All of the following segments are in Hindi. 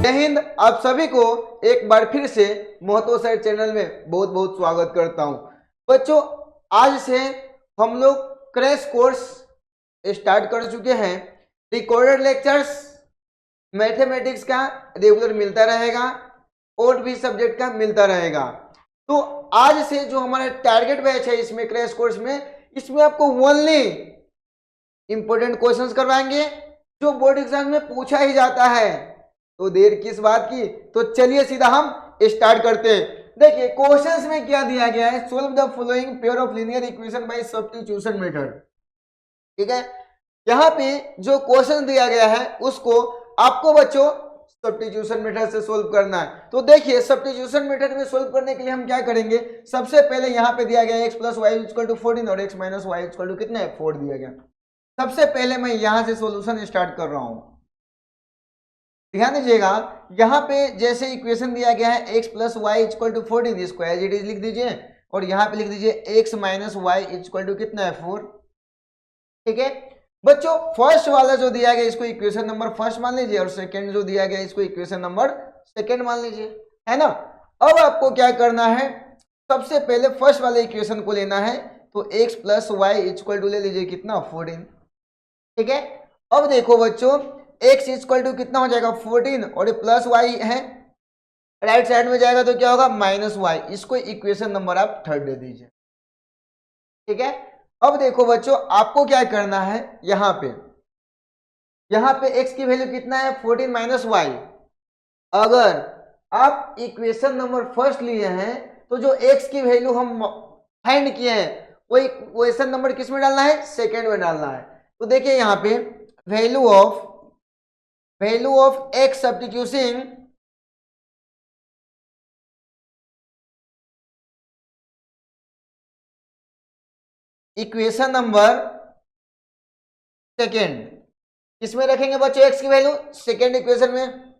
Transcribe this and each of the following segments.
जय हिंद। आप सभी को एक बार फिर से महतो सर चैनल में बहुत बहुत स्वागत करता हूं। बच्चों, आज से हम लोग क्रैश कोर्स स्टार्ट कर चुके हैं। रिकॉर्डेड लेक्चर्स मैथमेटिक्स का रेगुलर मिलता रहेगा और भी सब्जेक्ट का मिलता रहेगा। तो आज से जो हमारा टारगेट बैच है इसमें क्रैश कोर्स में, इसमें आपको ओनली इंपॉर्टेंट क्वेश्चंस करवाएंगे जो बोर्ड एग्जाम में पूछा ही जाता है। तो देर किस बात की, तो चलिए सीधा हम स्टार्ट करते हैं। देखिए क्वेश्चंस में क्या दिया गया है, solve the following pair of linear equation by substitution method. ठीक है, यहाँ पे जो क्वेश्चन दिया गया है उसको आपको बच्चों सब्स्टिट्यूशन मेथड से सोल्व करना है। तो देखिए सब्स्टिट्यूशन मेथड में सोल्व करने के लिए हम क्या करेंगे, सबसे पहले यहाँ पे दिया गया x plus y equal to 14 और x minus y equal to कितना है 4 दिया गया। सबसे पहले मैं यहां से सॉल्यूशन स्टार्ट कर रहा हूं। ध्यान दीजिएगा, यहां पे जैसे इक्वेशन दिया गया है x plus y equal to 14, इसको एज इट इज लिख दीजिए और यहां पे लिख दीजिए x minus y equal to कितना है 4। ठीक है बच्चों, फर्स्ट वाला जो दिया गया इसको इक्वेशन नंबर फर्स्ट मान लीजिए और सेकंड जो दिया गया इसको इक्वेशन नंबर सेकंड मान लीजिए, है ना। अब आपको क्या करना है, सबसे पहले फर्स्ट वाले इक्वेशन को लेना है। तो x plus y equal to ले लीजिए कितना 14। ठीक है, अब देखो बच्चों x इक्वल टू कितना हो जाएगा 14 और ये प्लस वाई है, राइट साइड में जाएगा तो क्या होगा माइनस वाई। इसको इक्वेशन नंबर आप थर्ड दे दीजिए। ठीक है, अब देखो बच्चों आपको क्या करना है, यहाँ पे x की वैल्यू कितना है 14 माइनस वाई। अगर आप इक्वेशन नंबर फर्स्ट लिए हैं तो जो x की वैल्यू हम फाइंड किए हैं वो इक्वेशन नंबर किस में डालना है, सेकेंड में डालना है। तो देखिए यहाँ पे value of x substitution equation number second किसमें रखेंगे बच्चों, x की वैल्यू सेकेंड इक्वेशन में।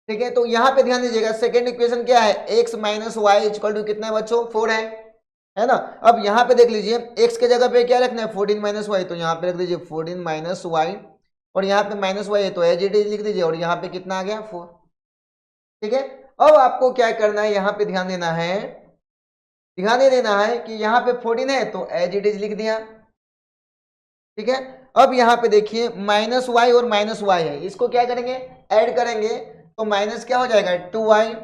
ठीक है, तो यहां पे ध्यान दीजिएगा सेकेंड इक्वेशन क्या है, x minus y equal to कितना है बच्चों 4 है ना। अब यहाँ पे देख लीजिए x के जगह पे क्या रखना है 14 माइनस वाई, तो यहाँ पे रख दीजिए 14 माइनस वाई और यहाँ पे माइनस वाई है तो एज इट इज लिख दीजिए और यहाँ पे कितना आ गया 4। ठीक है, अब आपको क्या करना है, यहाँ पे ध्यान देना है कि यहाँ पे 14 है तो एज इट इज लिख दिया। ठीक है, अब यहाँ पे देखिए माइनस वाई और माइनस वाई है, इसको क्या करेंगे ऐड करेंगे तो माइनस क्या हो जाएगा 2y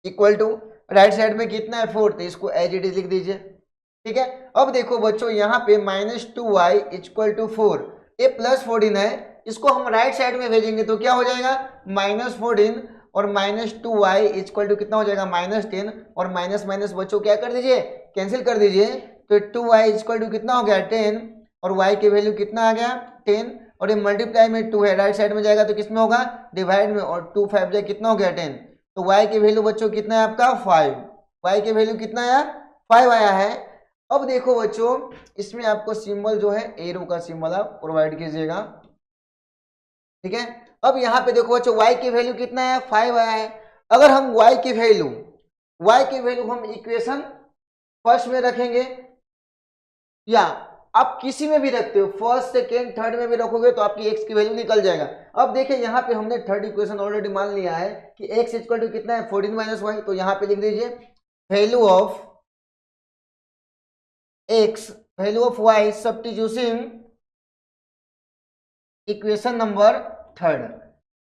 equal to right side में कितना है 4, तो इसको एज इट इज लिख दीजिए। ठीक है, अब देखो बच्चों यहाँ पे माइनस 2y इक्वल टू 4, ये प्लस 14 है, इसको हम राइट साइड में भेजेंगे तो क्या हो जाएगा माइनस 14 और माइनस 2y इक्वल टू कितना हो जाएगा माइनस 10 और माइनस माइनस बच्चों क्या कर दीजिए कैंसिल कर दीजिए। तो 2y इक्वल टू कितना हो गया 10 और y की वैल्यू कितना आ गया 10 और ये मल्टीप्लाई में 2 है, राइट साइड में जाएगा तो किसमें होगा डिवाइड में, और 2 5 जाए कितना हो गया 10। तो y की वैल्यू बच्चों कितना है आपका 5, y की वैल्यू कितना आया 5 आया है। अब देखो बच्चों इसमें आपको सिंबल जो है एरो का सिंबल आप प्रोवाइड कीजिएगा। ठीक है, अब यहाँ पे देखो बच्चों y की वैल्यू कितना है 5 आया है। अगर हम y की वैल्यू हम इक्वेशन फर्स्ट में रखेंगे या आप किसी में भी रखते हो, फर्स्ट सेकेंड थर्ड में भी रखोगे तो आपकी x की वैल्यू निकल जाएगा। अब देखिए यहाँ पे हमने थर्ड इक्वेशन ऑलरेडी मान लिया है कि x इक्वल टू कितना है 14 माइनस वाई, तो यहाँ पे लिख दीजिए value of y substitution equation number third.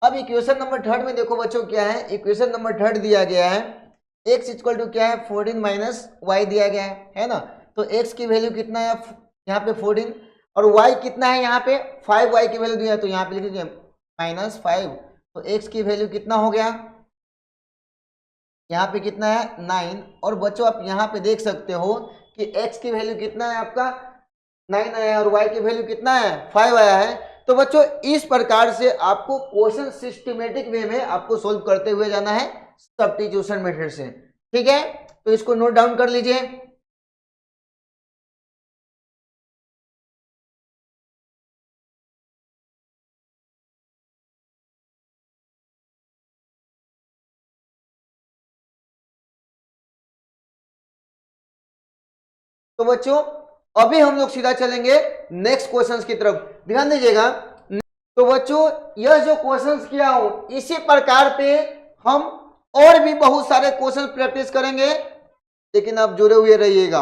अब इक्वेशन नंबर थर्ड में देखो बच्चों क्या है, इक्वेशन नंबर थर्ड दिया गया है x इक्वल टू क्या है 14 माइनस वाई दिया गया है ना। तो x की वैल्यू कितना है यहाँ पे 14 और y कितना है यहाँ पे 5y की वैल्यू दिया है तो यहाँ पे लिख दीजिए माइनस 5। तो x की वैल्यू कितना हो गया यहाँ पे कितना है 9। और बच्चों आप यहाँ पे देख सकते हो कि x की वैल्यू कितना है आपका 9 आया और y की वैल्यू कितना है 5 आया है। तो बच्चों इस प्रकार से आपको क्वेश्चन सिस्टमेटिक वे में आपको सोल्व करते हुए जाना है सब्स्टिट्यूशन मेथड से। ठीक है, तो इसको नोट डाउन कर लीजिए। तो बच्चों अभी हम लोग सीधा चलेंगे नेक्स्ट क्वेश्चंस की तरफ, ध्यान दीजिएगा। तो बच्चों यह जो क्वेश्चंस किया हूं इसी प्रकार पे हम और भी बहुत सारे क्वेश्चन प्रैक्टिस करेंगे, लेकिन आप जुड़े हुए रहिएगा।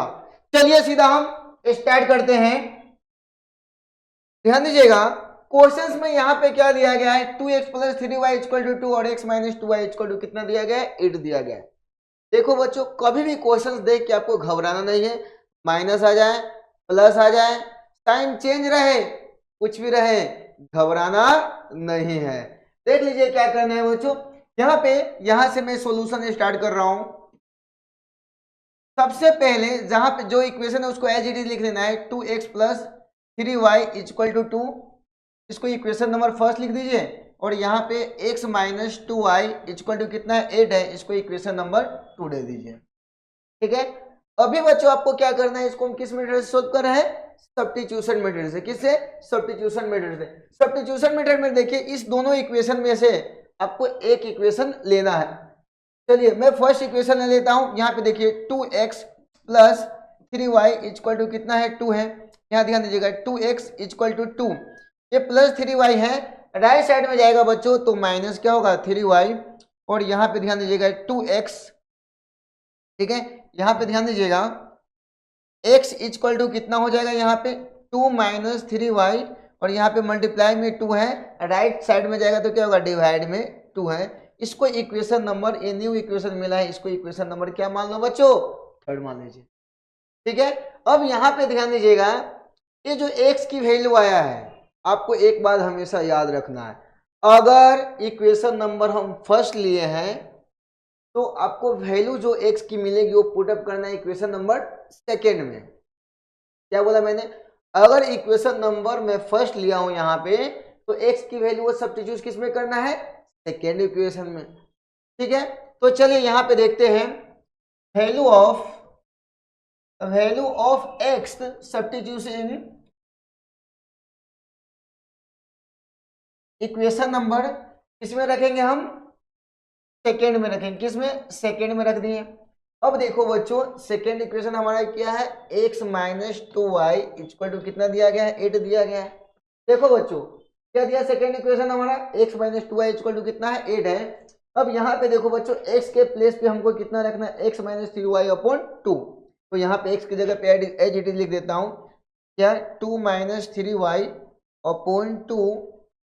चलिए सीधा हम स्टार्ट करते हैं। ध्यान दीजिएगा क्वेश्चंस में यहाँ पे क्या दिया गया है, 2x plus 3y equal to 2 और x minus 2y equal to कितना दिया गया है, 8 दिया गया है। देखो बच्चों कभी भी क्वेश्चंस देख के आपको घबराना नहीं है, माइनस आ जाए प्लस आ जाए साइन चेंज रहे कुछ भी रहे, घबराना नहीं है। देख लीजिए क्या करना है बच्चों, यहां से मैं सॉल्यूशन स्टार्ट कर रहा हूं। सबसे पहले जहां पे जो इक्वेशन है उसको एज इट इज लिख लेना है, 2x plus 3y equal to 2, इसको इक्वेशन नंबर फर्स्ट लिख दीजिए। और यहाँ पे x minus 2y equal to कितना है, 8 है, इसको इक्वेशन नंबर 2 दे दीजिए। ठीक है, अभी बच्चों आपको क्या करना है, इसको हम किस मेथड से सोल्व कर रहे हैं, सब्स्टिट्यूशन मेथड से। किससे, सब्स्टिट्यूशन मेथड से। सब्स्टिट्यूशन मेथड में देखिए इस दोनों इक्वेशन में से आपको एक इक्वेशन लेना है। चलिए मैं फर्स्ट इक्वेशन ले लेता हूं। यहाँ पे देखिए 2x plus 3y equal to कितना है, 2 है। यहाँ ध्यान दीजिएगा 2x इक्वल टू 2, ये प्लस 3y है, राइट साइड में जाएगा बच्चों तो माइनस क्या होगा 3y। और यहाँ पे ध्यान दीजिएगा 2x, ठीक है, यहाँ पे ध्यान दीजिएगा x इक्वल टू कितना हो जाएगा, यहाँ पे 2 माइनस 3y और यहाँ पे मल्टीप्लाई में 2 है, राइट साइड में जाएगा तो क्या होगा डिवाइड में 2 है। इसको इक्वेशन नंबर, ये न्यू इक्वेशन मिला है, इसको इक्वेशन नंबर क्या मान लो बच्चों, थर्ड मान लीजिए। ठीक है, अब यहाँ पे ध्यान दीजिएगा ये जो x की वैल्यू आया है, आपको एक बात हमेशा याद रखना है, अगर इक्वेशन नंबर हम फर्स्ट लिए हैं तो आपको वैल्यू जो x की मिलेगी वो पुटअप करना है इक्वेशन नंबर सेकेंड में। क्या बोला मैंने, अगर इक्वेशन नंबर मैं फर्स्ट लिया हूं यहाँ पे तो x की वैल्यू वो सब्स्टिट्यूट किस में करना है, सेकेंड इक्वेशन में। ठीक है, तो चलिए यहाँ पे देखते हैं value of x substitution equation number किसमें रखेंगे हम, सेकेंड में रखेंगे। किसमें, सेकेंड में रख दिए। अब देखो बच्चों सेकेंड इक्वेशन हमारा क्या है, x minus 2y equal to कितना दिया गया है, 8 दिया गया है। देखो बच्चों क्या दिया सेकेंड इक्वेशन हमारा, x minus 2y equal to कितना है, 8 है। अब यहाँ पे देखो बच्चों x के प्लेस पे हमको कितना रखना है, x माइनस 3y अपॉन 2। तो यहाँ पे x की जगह पे एज इट इज लिख देता हूँ, क्या 2 minus 3y upon 2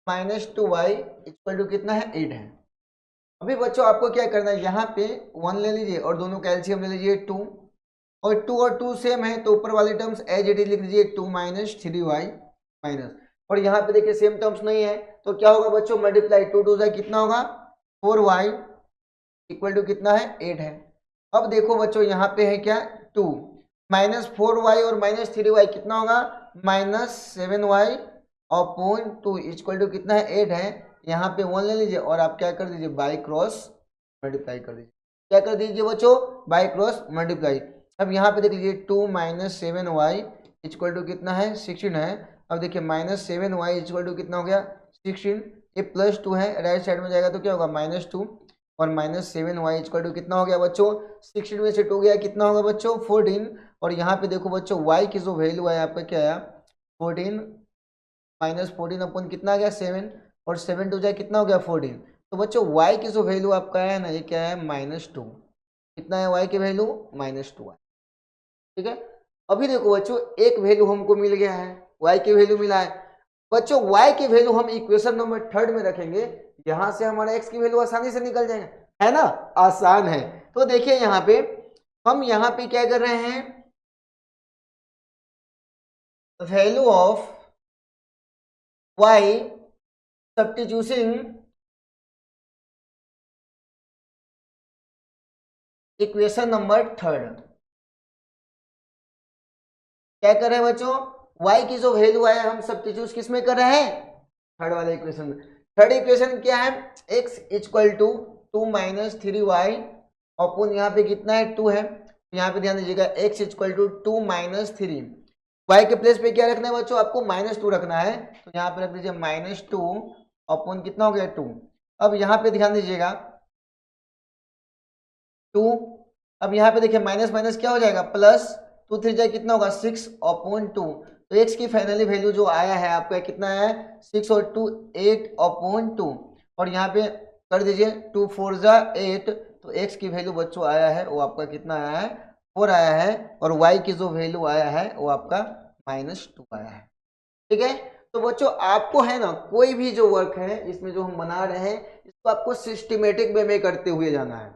minus 2y equal to कितना है, 8 है। अभी बच्चों आपको क्या करना है, यहाँ पे 1 ले लीजिए और दोनों कैल्शियम ले लीजिए 2, और 2 सेम है तो ऊपर वाले टर्म्स एज इट इज लिख दीजिए 2 माइनस 3y माइनस, और यहाँ पे देखिए सेम टर्म्स नहीं है तो क्या होगा बच्चों, मल्टीप्लाई 2 2 से कितना होगा 4y इक्वल टू कितना है, 8 है। अब देखो बच्चों यहाँ पे है क्या 2 माइनस 4y और माइनस 3y कितना होगा, minus 7y upon 2 equal to कितना है, 8 है। यहाँ पे 1 ले लीजिए और आप क्या कर दीजिए, बाई क्रॉस मल्टीप्लाई कर दीजिए। क्या कर दीजिए बच्चों, बाई क्रॉस मल्टीप्लाई। अब यहाँ पे देख लीजिए 2 माइनस 7y इक्वल टू कितना है, 16 है। अब देखिए माइनस 7y इक्वल टू कितना हो गया, 16, ये प्लस 2 है, राइट साइड में जाएगा तो क्या होगा माइनस 2, और माइनस 7y इक्वल टू कितना हो गया बच्चों, 16 में से 2 गया कितना होगा बच्चों 14। और यहाँ पे देखो बच्चों y की जो वैल्यू है आपका क्या आया, 14 माइनस 14 अपन कितना आ गया 7, और 7 टू जाए कितना हो गया 14। तो बच्चों y की जो वैल्यू आपका है ना, ये क्या है -2, कितना है y की वैल्यू -2 है। ठीक है, अभी देखो बच्चों एक वैल्यू हमको मिल गया है, y की वैल्यू मिला है। बच्चों y की वैल्यू हम इक्वेशन नंबर थर्ड में रखेंगे, यहां से हमारा x की वैल्यू आसानी से निकल जाएगा, है ना, आसान है। तो देखिए यहाँ पे हम यहाँ पे क्या कर रहे हैं, value of y substitution equation number third. क्या कर रहे हैं बच्चों, y की जो वैल्यू है हम सब्स्टिट्यूट किस में कर रहे हैं, थर्ड वाले इक्वेशन में। थर्ड इक्वेशन क्या है, x equal to 2 minus 3y upon यहाँ पे कितना है 2 है। यहाँ पे ध्यान दीजिएगा x equal to 2 minus 3, y के प्लेस पे क्या रखना है बच्चों, आपको -2 रखना है। तो यहाँ पे रख दीजिए -2 अपॉन कितना हो गया 2। अब यहाँ पे ध्यान दीजिएगा 2, अब यहाँ पे देखिए माइनस माइनस क्या हो जाएगा प्लस, 2 3 जाए कितना होगा 6 अपॉन 2। तो x की फाइनली वैल्यू जो आया है आपका कितना है 6 और 2 8/2 और यहाँ पे कर दीजिए 2 4 जा 8 तो x की वैल्यू बच्चों आया है वो आपका कितना आया है 4 आया है और y की जो वैल्यू आया है वो आपका -2 आया है। ठीक है, तो बच्चों आपको है ना कोई भी जो वर्क है इसमें जो हम बना रहे हैं इसको आपको सिस्टमेटिक वे में करते हुए जाना है।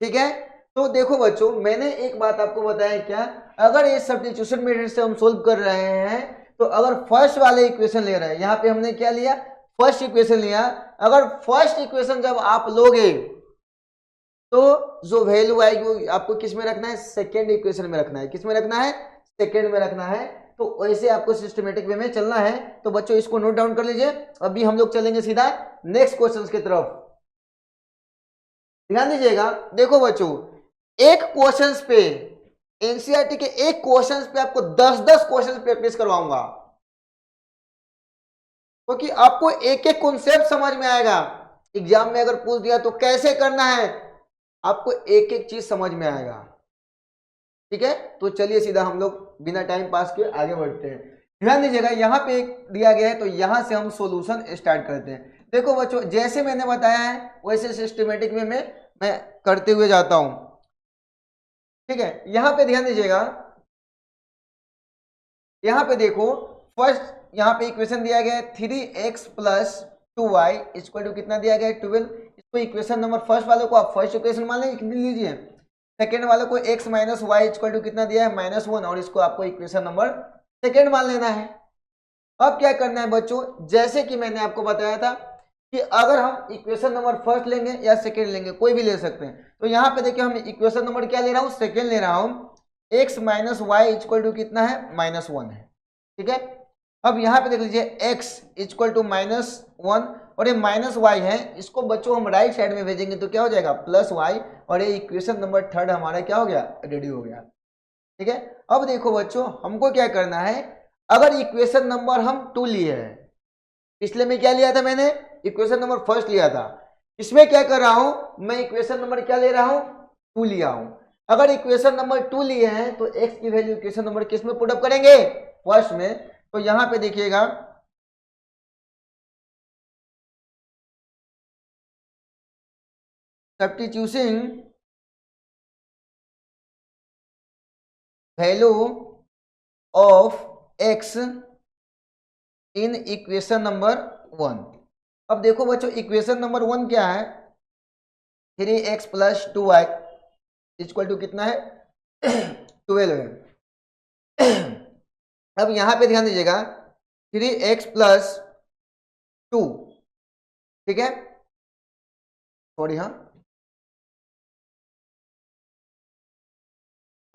ठीक है, तो देखो बच्चों मैंने एक बात आपको बताया क्या, अगर ये सब्स्टिट्यूशन मेथड से हम सोल्व कर रहे हैं तो अगर फर्स्ट वाले इक्वेशन ले रहे हैं, यहाँ पे हमने क्या लिया फर्स्ट इक्वेशन लिया, अगर फर्स्ट इक्वेशन जब आप लोगे तो जो वैल्यू आएगी वो आपको किस में रखना है सेकेंड इक्वेशन में रखना है, किस में रखना है सेकेंड में रखना है। तो वैसे आपको सिस्टमेटिक वे में चलना है। तो बच्चों इसको नोट डाउन कर लीजिए। अभी हम लोग चलेंगे सीधा नेक्स्ट क्वेश्चन की तरफ, ध्यान दीजिएगा। देखो बच्चों एक क्वेश्चन पे एनसीईआरटी के एक क्वेश्चन पे आपको 10-10 क्वेश्चन प्रैक्टिस करवाऊंगा, क्योंकि तो आपको एक एक कॉन्सेप्ट समझ में आएगा। एग्जाम में अगर पूछ दिया तो कैसे करना है आपको एक एक चीज समझ में आएगा। ठीक है, तो चलिए सीधा हम लोग बिना टाइम पास किए आगे बढ़ते हैं। ध्यान दीजिएगा यहाँ पे एक दिया गया है तो यहां से हम सॉल्यूशन स्टार्ट करते हैं। देखो बच्चों जैसे मैंने बताया है वैसे सिस्टमेटिक वे में मैं करते हुए जाता हूं। ठीक है, यहां पे ध्यान दीजिएगा, यहां पे देखो फर्स्ट यहाँ पे इक्वेशन दिया गया है 3x + 2y = कितना दिया गया है 12। इसको इक्वेशन नंबर फर्स्ट वाले को आप फर्स्ट इक्वेशन मान लीजिए, सेकेंड वाले को x - y = कितना दिया है -1 और इसको आपको इक्वेशन नंबर सेकेंड मान लेना है। अब क्या करना है बच्चों, जैसे कि मैंने आपको बताया था कि अगर हम इक्वेशन नंबर फर्स्ट लेंगे या सेकेंड लेंगे कोई भी ले सकते हैं, तो यहाँ पे देखिए हम इक्वेशन नंबर क्या ले रहा हूँ सेकेंड ले रहा हूँ, x - y = कितना है -1 है। ठीक है, अब यहाँ पे देख लीजिए x = -1 और ये -y है, इसको बच्चों हम राइट साइड में भेजेंगे तो क्या हो जाएगा +y और ये इक्वेशन नंबर थर्ड हमारा क्या हो गया रेडी हो गया। ठीक है, अब देखो बच्चों हमको क्या करना है, अगर इक्वेशन नंबर हम 2 लिए हैं, पिछले में क्या लिया था मैंने इक्वेशन नंबर फर्स्ट लिया था, इसमें क्या कर रहा हूं मैं इक्वेशन नंबर क्या ले रहा हूं 2 लिया हूं। अगर इक्वेशन नंबर 2 लिए हैं तो x की वैल्यू इक्वेशन नंबर किस में पुट अप करेंगे फर्स्ट में। तो यहां पे देखिएगा substituting value of x in equation number 1। अब देखो बच्चों इक्वेशन नंबर 1 क्या है 3x + 2y = कितना है 12 है। अब यहां पे ध्यान दीजिएगा 3x + 2, ठीक है सॉरी हाँ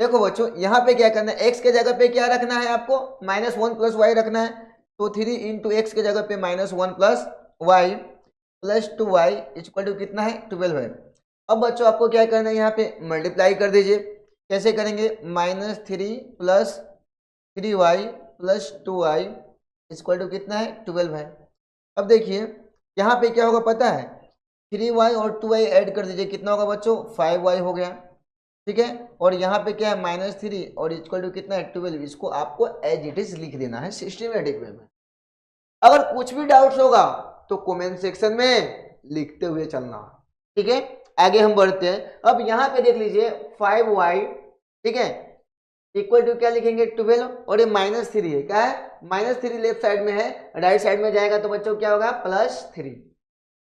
देखो बच्चों यहाँ पे क्या करना है x के जगह पे क्या रखना है आपको -1 + y रखना है। तो 3 × x के जगह पे -1 + y + 2y = कितना है 12 है। अब बच्चों आपको क्या करना है यहाँ पे मल्टीप्लाई कर दीजिए। कैसे करेंगे -3 + 3y + 2y = कितना है 12 है। अब देखिए यहाँ पे क्या होगा पता है 3y और 2y ऐड कर दीजिए कितना होगा बच्चों 5y हो गया। ठीक है, और यहाँ पे क्या है -3 और = कितना है 12। इसको आपको एज इट इज लिख देना है सिस्टमेटिक वे में। अगर कुछ भी डाउट्स होगा तो कमेंट सेक्शन में लिखते हुए चलना। ठीक है, आगे हम बढ़ते हैं। अब यहाँ पे देख लीजिए 5y ठीक है = क्या लिखेंगे 12 और ये -3 है, क्या है -3 लेफ्ट साइड में है, राइट साइड में जाएगा तो बच्चों क्या होगा +3।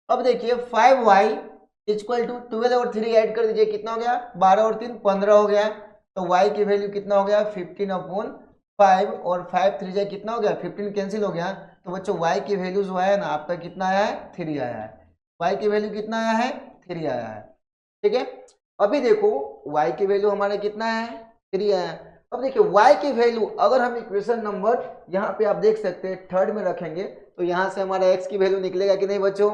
अब देखिए 5y = 12 और 3 ऐड कर दीजिए कितना हो गया 12 और 3 15 हो गया। तो y की वैल्यू कितना हो गया 15/5 और 5 3 जा कितना हो गया 15 कैंसिल हो गया। तो बच्चों y की वैल्यू जो है ना आपका कितना आया है 3 आया है। y की वैल्यू कितना आया है 3 आया है। ठीक है, अभी देखो y की वैल्यू हमारा कितना है 3 आया है। अब देखिए y की वैल्यू अगर हम इक्वेशन नंबर यहाँ पे आप देख सकते हैं थर्ड में रखेंगे तो यहाँ से हमारा x की वैल्यू निकलेगा कि नहीं बच्चों,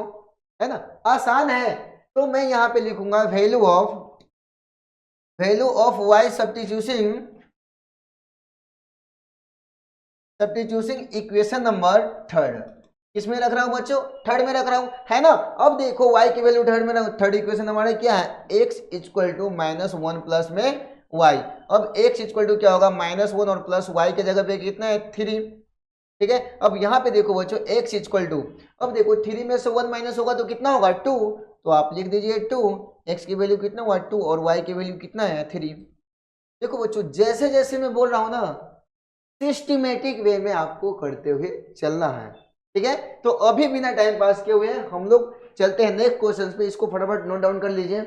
है ना आसान है। तो मैं यहाँ पे लिखूंगा value of y substituting equation number third. किसमें रख रहा हूं बच्चों थर्ड में रख रहा हूं, है ना। अब देखो y की वैल्यू थर्ड में, थर्ड इक्वेशन हमारा क्या है x = -1 प्लस में वाई। अब x इक्वल टू क्या होगा -1 और प्लस वाई के जगह पे कितना है 3। ठीक है, अब यहाँ पे देखो बच्चों x इक्वल टू, अब देखो 3 में से 1 माइनस होगा तो कितना होगा 2, तो आप लिख दीजिए 2। x की वैल्यू कितना हुआ 2 और y की वैल्यू कितना है 3। देखो बच्चों जैसे जैसे मैं बोल रहा हूँ ना सिस्टमेटिक वे में आपको करते हुए चलना है। ठीक है, तो अभी बिना टाइम पास किए हुए हम लोग चलते हैं नेक्स्ट क्वेश्चन पे, इसको फटाफट नोट डाउन कर लीजिए।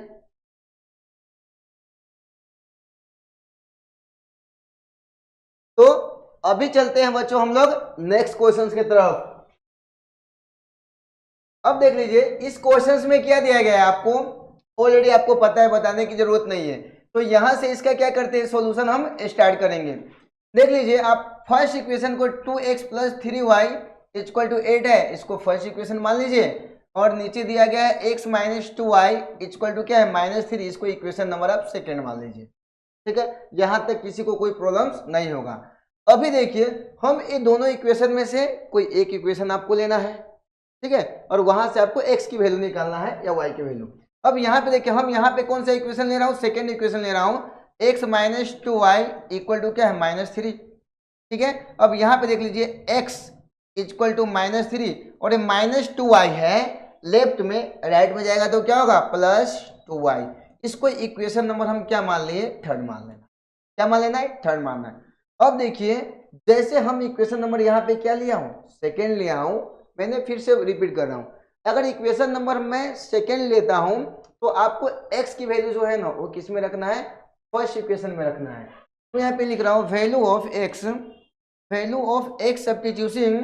तो अभी चलते हैं बच्चों हम लोग नेक्स्ट क्वेश्चन की तरफ। अब देख लीजिए इस क्वेश्चन में क्या दिया गया है आपको, ऑलरेडी आपको पता है, बताने की जरूरत नहीं है। तो यहां से इसका क्या करते हैं सॉल्यूशन हम स्टार्ट करेंगे। देख लीजिए आप फर्स्ट इक्वेशन को 2x plus 3y equal to 8 है, इसको फर्स्ट इक्वेशन मान लीजिए, और नीचे दिया गया है x minus 2y equal to क्या है -3, इसको इक्वेशन नंबर आप सेकेंड मान लीजिए। ठीक है, यहां तक किसी को कोई प्रॉब्लम्स नहीं होगा। अभी देखिए हम इन दोनों इक्वेशन में से कोई एक इक्वेशन आपको लेना है, ठीक है, और वहां से आपको x की वैल्यू निकालना है या y की वैल्यू। अब यहाँ पे देखिए हम यहाँ पे कौन सा इक्वेशन ले रहा हूँ, सेकेंड इक्वेशन ले रहा हूँ, x minus 2y equal to क्या है -3। ठीक है, अब यहाँ पे देख लीजिए x इक्वल टू -3 और ये -2y है, लेफ्ट में राइट में जाएगा तो क्या होगा +2y। इसको इक्वेशन नंबर हम क्या मान लिए थर्ड मान लेना। क्या मान लेना है थर्ड मानना है। अब देखिए जैसे हम इक्वेशन नंबर यहाँ पे क्या लिया हूँ सेकेंड लिया हूँ, मैंने फिर से रिपीट कर रहा हूँ, अगर इक्वेशन नंबर मैं सेकेंड लेता हूँ तो आपको x की वैल्यू जो है ना वो किस में रखना है फर्स्ट इक्वेशन में रखना है। तो यहाँ पे लिख रहा हूँ value of x substituting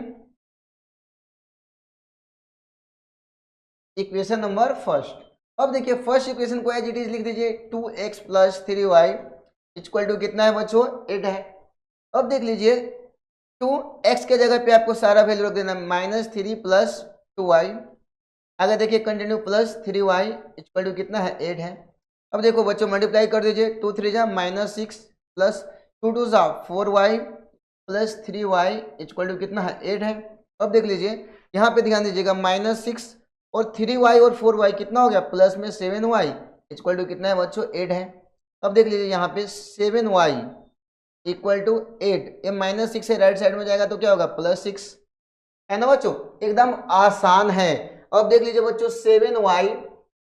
equation number first. अब देखिए फर्स्ट इक्वेशन को एज इट इज लिख दीजिए 2x plus 3y equal to कितना है बच्चों 8 है। अब देख लीजिए 2x के जगह पे आपको सारा वैल्यू रख देना -3 प्लस 2y, आगे देखिए continue plus 3y equal to कितना है 8 है। अब देखो बच्चों मल्टीप्लाई कर दीजिए 2 3 जा -6 प्लस 2 2 जा 4y plus 3y equal to कितना है 8 है। अब देख लीजिए यहाँ पे ध्यान दीजिएगा -6 और 3y और 4y कितना हो गया प्लस में 7y इक्वल टू कितना है बच्चों 8 है। अब देख लीजिए यहाँ पे 7y इक्वल टू 8, ये -6 से राइट साइड में जाएगा तो क्या होगा +6 है ना बच्चों, एकदम आसान है। अब देख लीजिए बच्चों 7y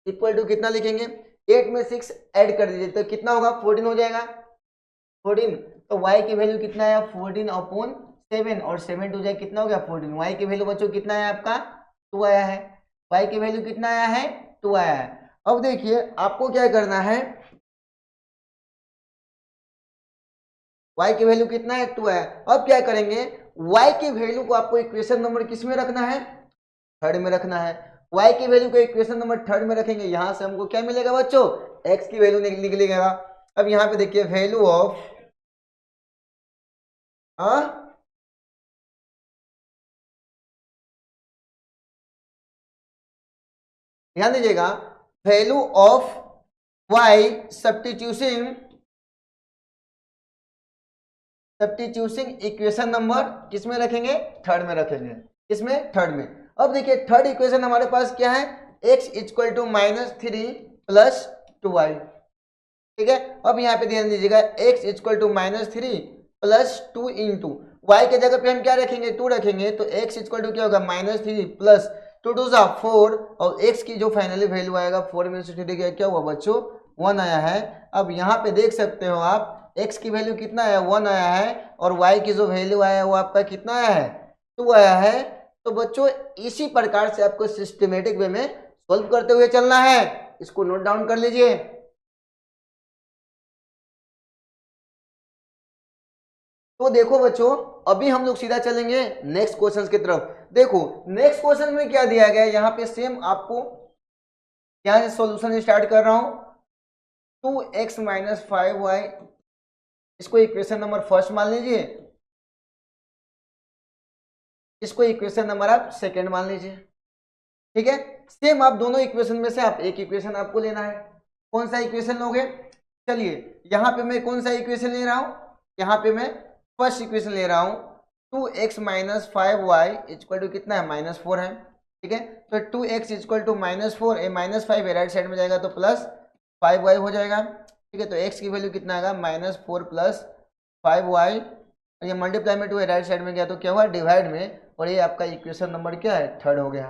इक्वल टू कितना लिखेंगे 8 में 6 ऐड कर दीजिए तो कितना होगा 14 हो जाएगा 14। तो y की वैल्यू कितना है 14/7 और 7 टू जाए कितना हो गया 14। y की वैल्यू बच्चों कितना है आपका 2 आया है, y की वैल्यू कितना आया है 2 आया है। अब देखिए आपको क्या करना है y की वैल्यू कितना है 2 है। अब क्या करेंगे y की वैल्यू को आपको इक्वेशन नंबर किस में रखना है थर्ड में रखना है। y की वैल्यू को इक्वेशन नंबर थर्ड में रखेंगे, यहां से हमको क्या मिलेगा बच्चों x की वैल्यू निकलेगा। अब यहाँ पे देखिए वैल्यू ऑफ ध्यान दीजिएगा value of y substituting equation number किस में रखेंगे थर्ड में रखेंगे, किसमें थर्ड में। अब देखिए थर्ड इक्वेशन हमारे पास क्या है x equal to -3 plus 2y। ठीक है, अब यहाँ पे ध्यान दीजिएगा x equal to -3 plus 2 into y के जगह पे हम क्या रखेंगे 2 रखेंगे तो x इक्वल टू क्या होगा -3 प्लस 2 2 जा 4 और x की जो फाइनली वैल्यू आएगा 4 में से 3 गया क्या हुआ बच्चों 1 आया है। अब यहाँ पे देख सकते हो आप x की वैल्यू कितना है 1 आया है और y की जो वैल्यू आया है वो आपका कितना आया है 2 आया है। तो बच्चों इसी प्रकार से आपको सिस्टमेटिक वे में सॉल्व करते हुए चलना है, इसको नोट डाउन कर लीजिए। तो देखो बच्चों अभी हम लोग सीधा चलेंगे नेक्स्ट क्वेश्चन की तरफ। देखो नेक्स्ट क्वेश्चन में क्या दिया गया है, यहाँ पे सेम आपको यहाँ से सॉल्यूशन स्टार्ट कर रहा हूं 2x माइनस 5y, इसको इक्वेशन नंबर फर्स्ट मान लीजिए, इसको इक्वेशन नंबर आप सेकंड मान लीजिए। ठीक है, सेम आप दोनों इक्वेशन में से आप एक इक्वेशन आपको लेना है, कौन सा इक्वेशन लोगे चलिए यहाँ पे मैं कौन सा इक्वेशन ले रहा हूं, यहाँ पे मैं फर्स्ट इक्वेशन ले रहा हूँ 2x minus 5y equal to कितना है -4 है। ठीक है, तो 2x इक्वल टू -4 ए -5 राइट साइड में जाएगा तो +5y हो जाएगा। ठीक है, तो x की वैल्यू कितना आएगा -4 + 5y, और ये मल्टीप्लाई में 2 है, राइट साइड में गया तो क्या हुआ डिवाइड में, और ये आपका इक्वेशन नंबर क्या है थर्ड हो गया,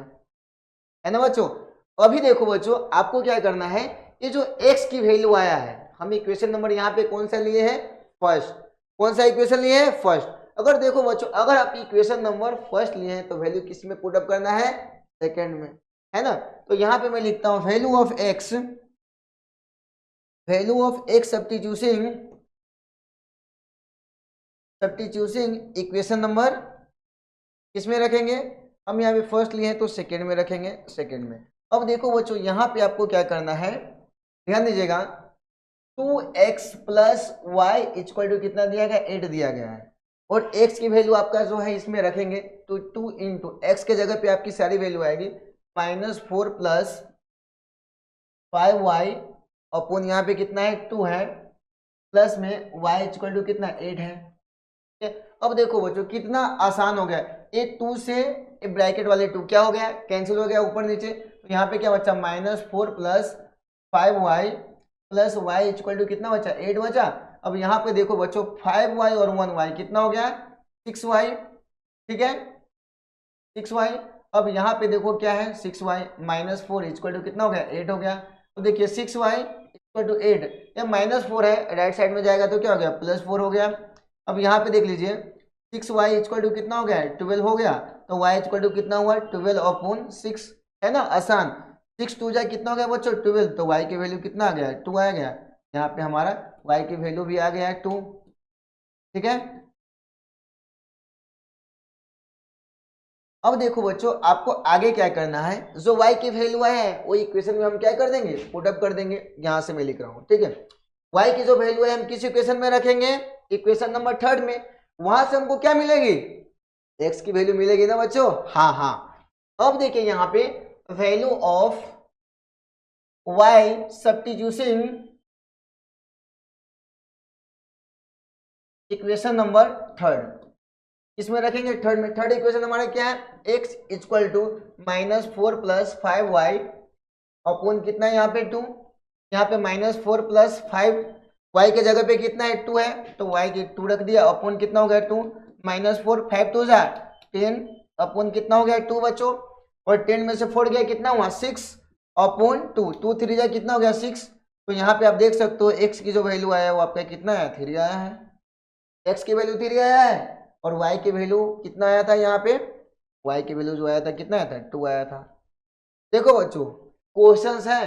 है ना बच्चों। अभी देखो बच्चों आपको क्या करना है, ये जो x की वैल्यू आया है, हम इक्वेशन नंबर यहाँ पे कौन सा लिए हैं फर्स्ट, कौन सा इक्वेशन लिए हैं फर्स्ट। अगर देखो बच्चों अगर आप इक्वेशन नंबर फर्स्ट लिए हैं तो वैल्यू किस में पुट अप करना है सेकंड में, है ना। तो यहाँ पे मैं लिखता हूँ value of x substituting equation number किस में रखेंगे, हम यहाँ पे फर्स्ट लिए हैं तो सेकंड में रखेंगे, सेकंड में। अब देखो बच्चों यहाँ पे आपको क्या करना है, ध्यान दीजिएगा, 2x + y = कितना दिया गया 8 दिया गया है, और x की वैल्यू आपका जो है इसमें रखेंगे तो 2 × x के जगह पे आपकी सारी वैल्यू आएगी -4 + 5y अपॉन यहाँ पे कितना है 2 है, प्लस में y = कितना 8 है। अब देखो बच्चों कितना आसान हो गया, ये 2 से ब्रैकेट वाले 2 क्या हो गया कैंसिल हो गया ऊपर नीचे, तो यहाँ पे क्या बचा -4 + 5y + y = कितना बचा 8 बचा। अब यहाँ पे देखो बच्चों 5y और 1y कितना हो गया 6y, ठीक है 6y। अब यहाँ पे देखो क्या है 6y -4 = कितना हो गया 8 हो गया। तो देखिए 6y = 8, ये -4 है राइट साइड में जाएगा तो क्या हो गया +4 हो गया। अब यहाँ पे देख लीजिए 6y = कितना हो गया 12 हो गया, तो y = कितना हुआ 12/6, है ना आसान। 6 2 जाए कितना हो गया बच्चों 12, तो y की वैल्यू कितना आ गया 2 आ गया, यहाँ पे हमारा y की वैल्यू भी आ गया है 2, ठीक है। अब देखो बच्चों आपको आगे क्या करना है, जो y की वैल्यू है वो इक्वेशन में हम क्या कर देंगे पुट अप कर देंगे, यहाँ से मैं लिख रहा हूँ, ठीक है। y की जो वैल्यू है हम किस इक्वेशन में रखेंगे इक्वेशन नंबर थर्ड में, वहां से हमको क्या मिलेगी x की वैल्यू मिलेगी ना बच्चों, हाँ हाँ। अब देखिए यहाँ पे value of y substituting equation number third इसमें रखेंगे थर्ड में, थर्ड इक्वेशन हमारा क्या है x = -4 + 5y अपॉन कितना है यहाँ पे 2, यहाँ पे -4 + 5 y के जगह पे कितना है 2 है, तो y की 2 रख दिया अपॉन कितना हो गया 2 -4 5 2 जा 10 अपॉन कितना हो गया 2 बच्चों, और 10 में से 4 गया कितना हुआ 6 अपॉन 2 2 3 जा कितना हो गया 6। तो यहाँ पे आप देख सकते हो x की जो वैल्यू आया वो आपका कितना है 3 आया है, x की वैल्यू 3 आया है, और y की वैल्यू कितना आया था यहाँ पे y की वैल्यू जो आया था कितना आया था 2 आया था। देखो बच्चों क्वेश्चंस है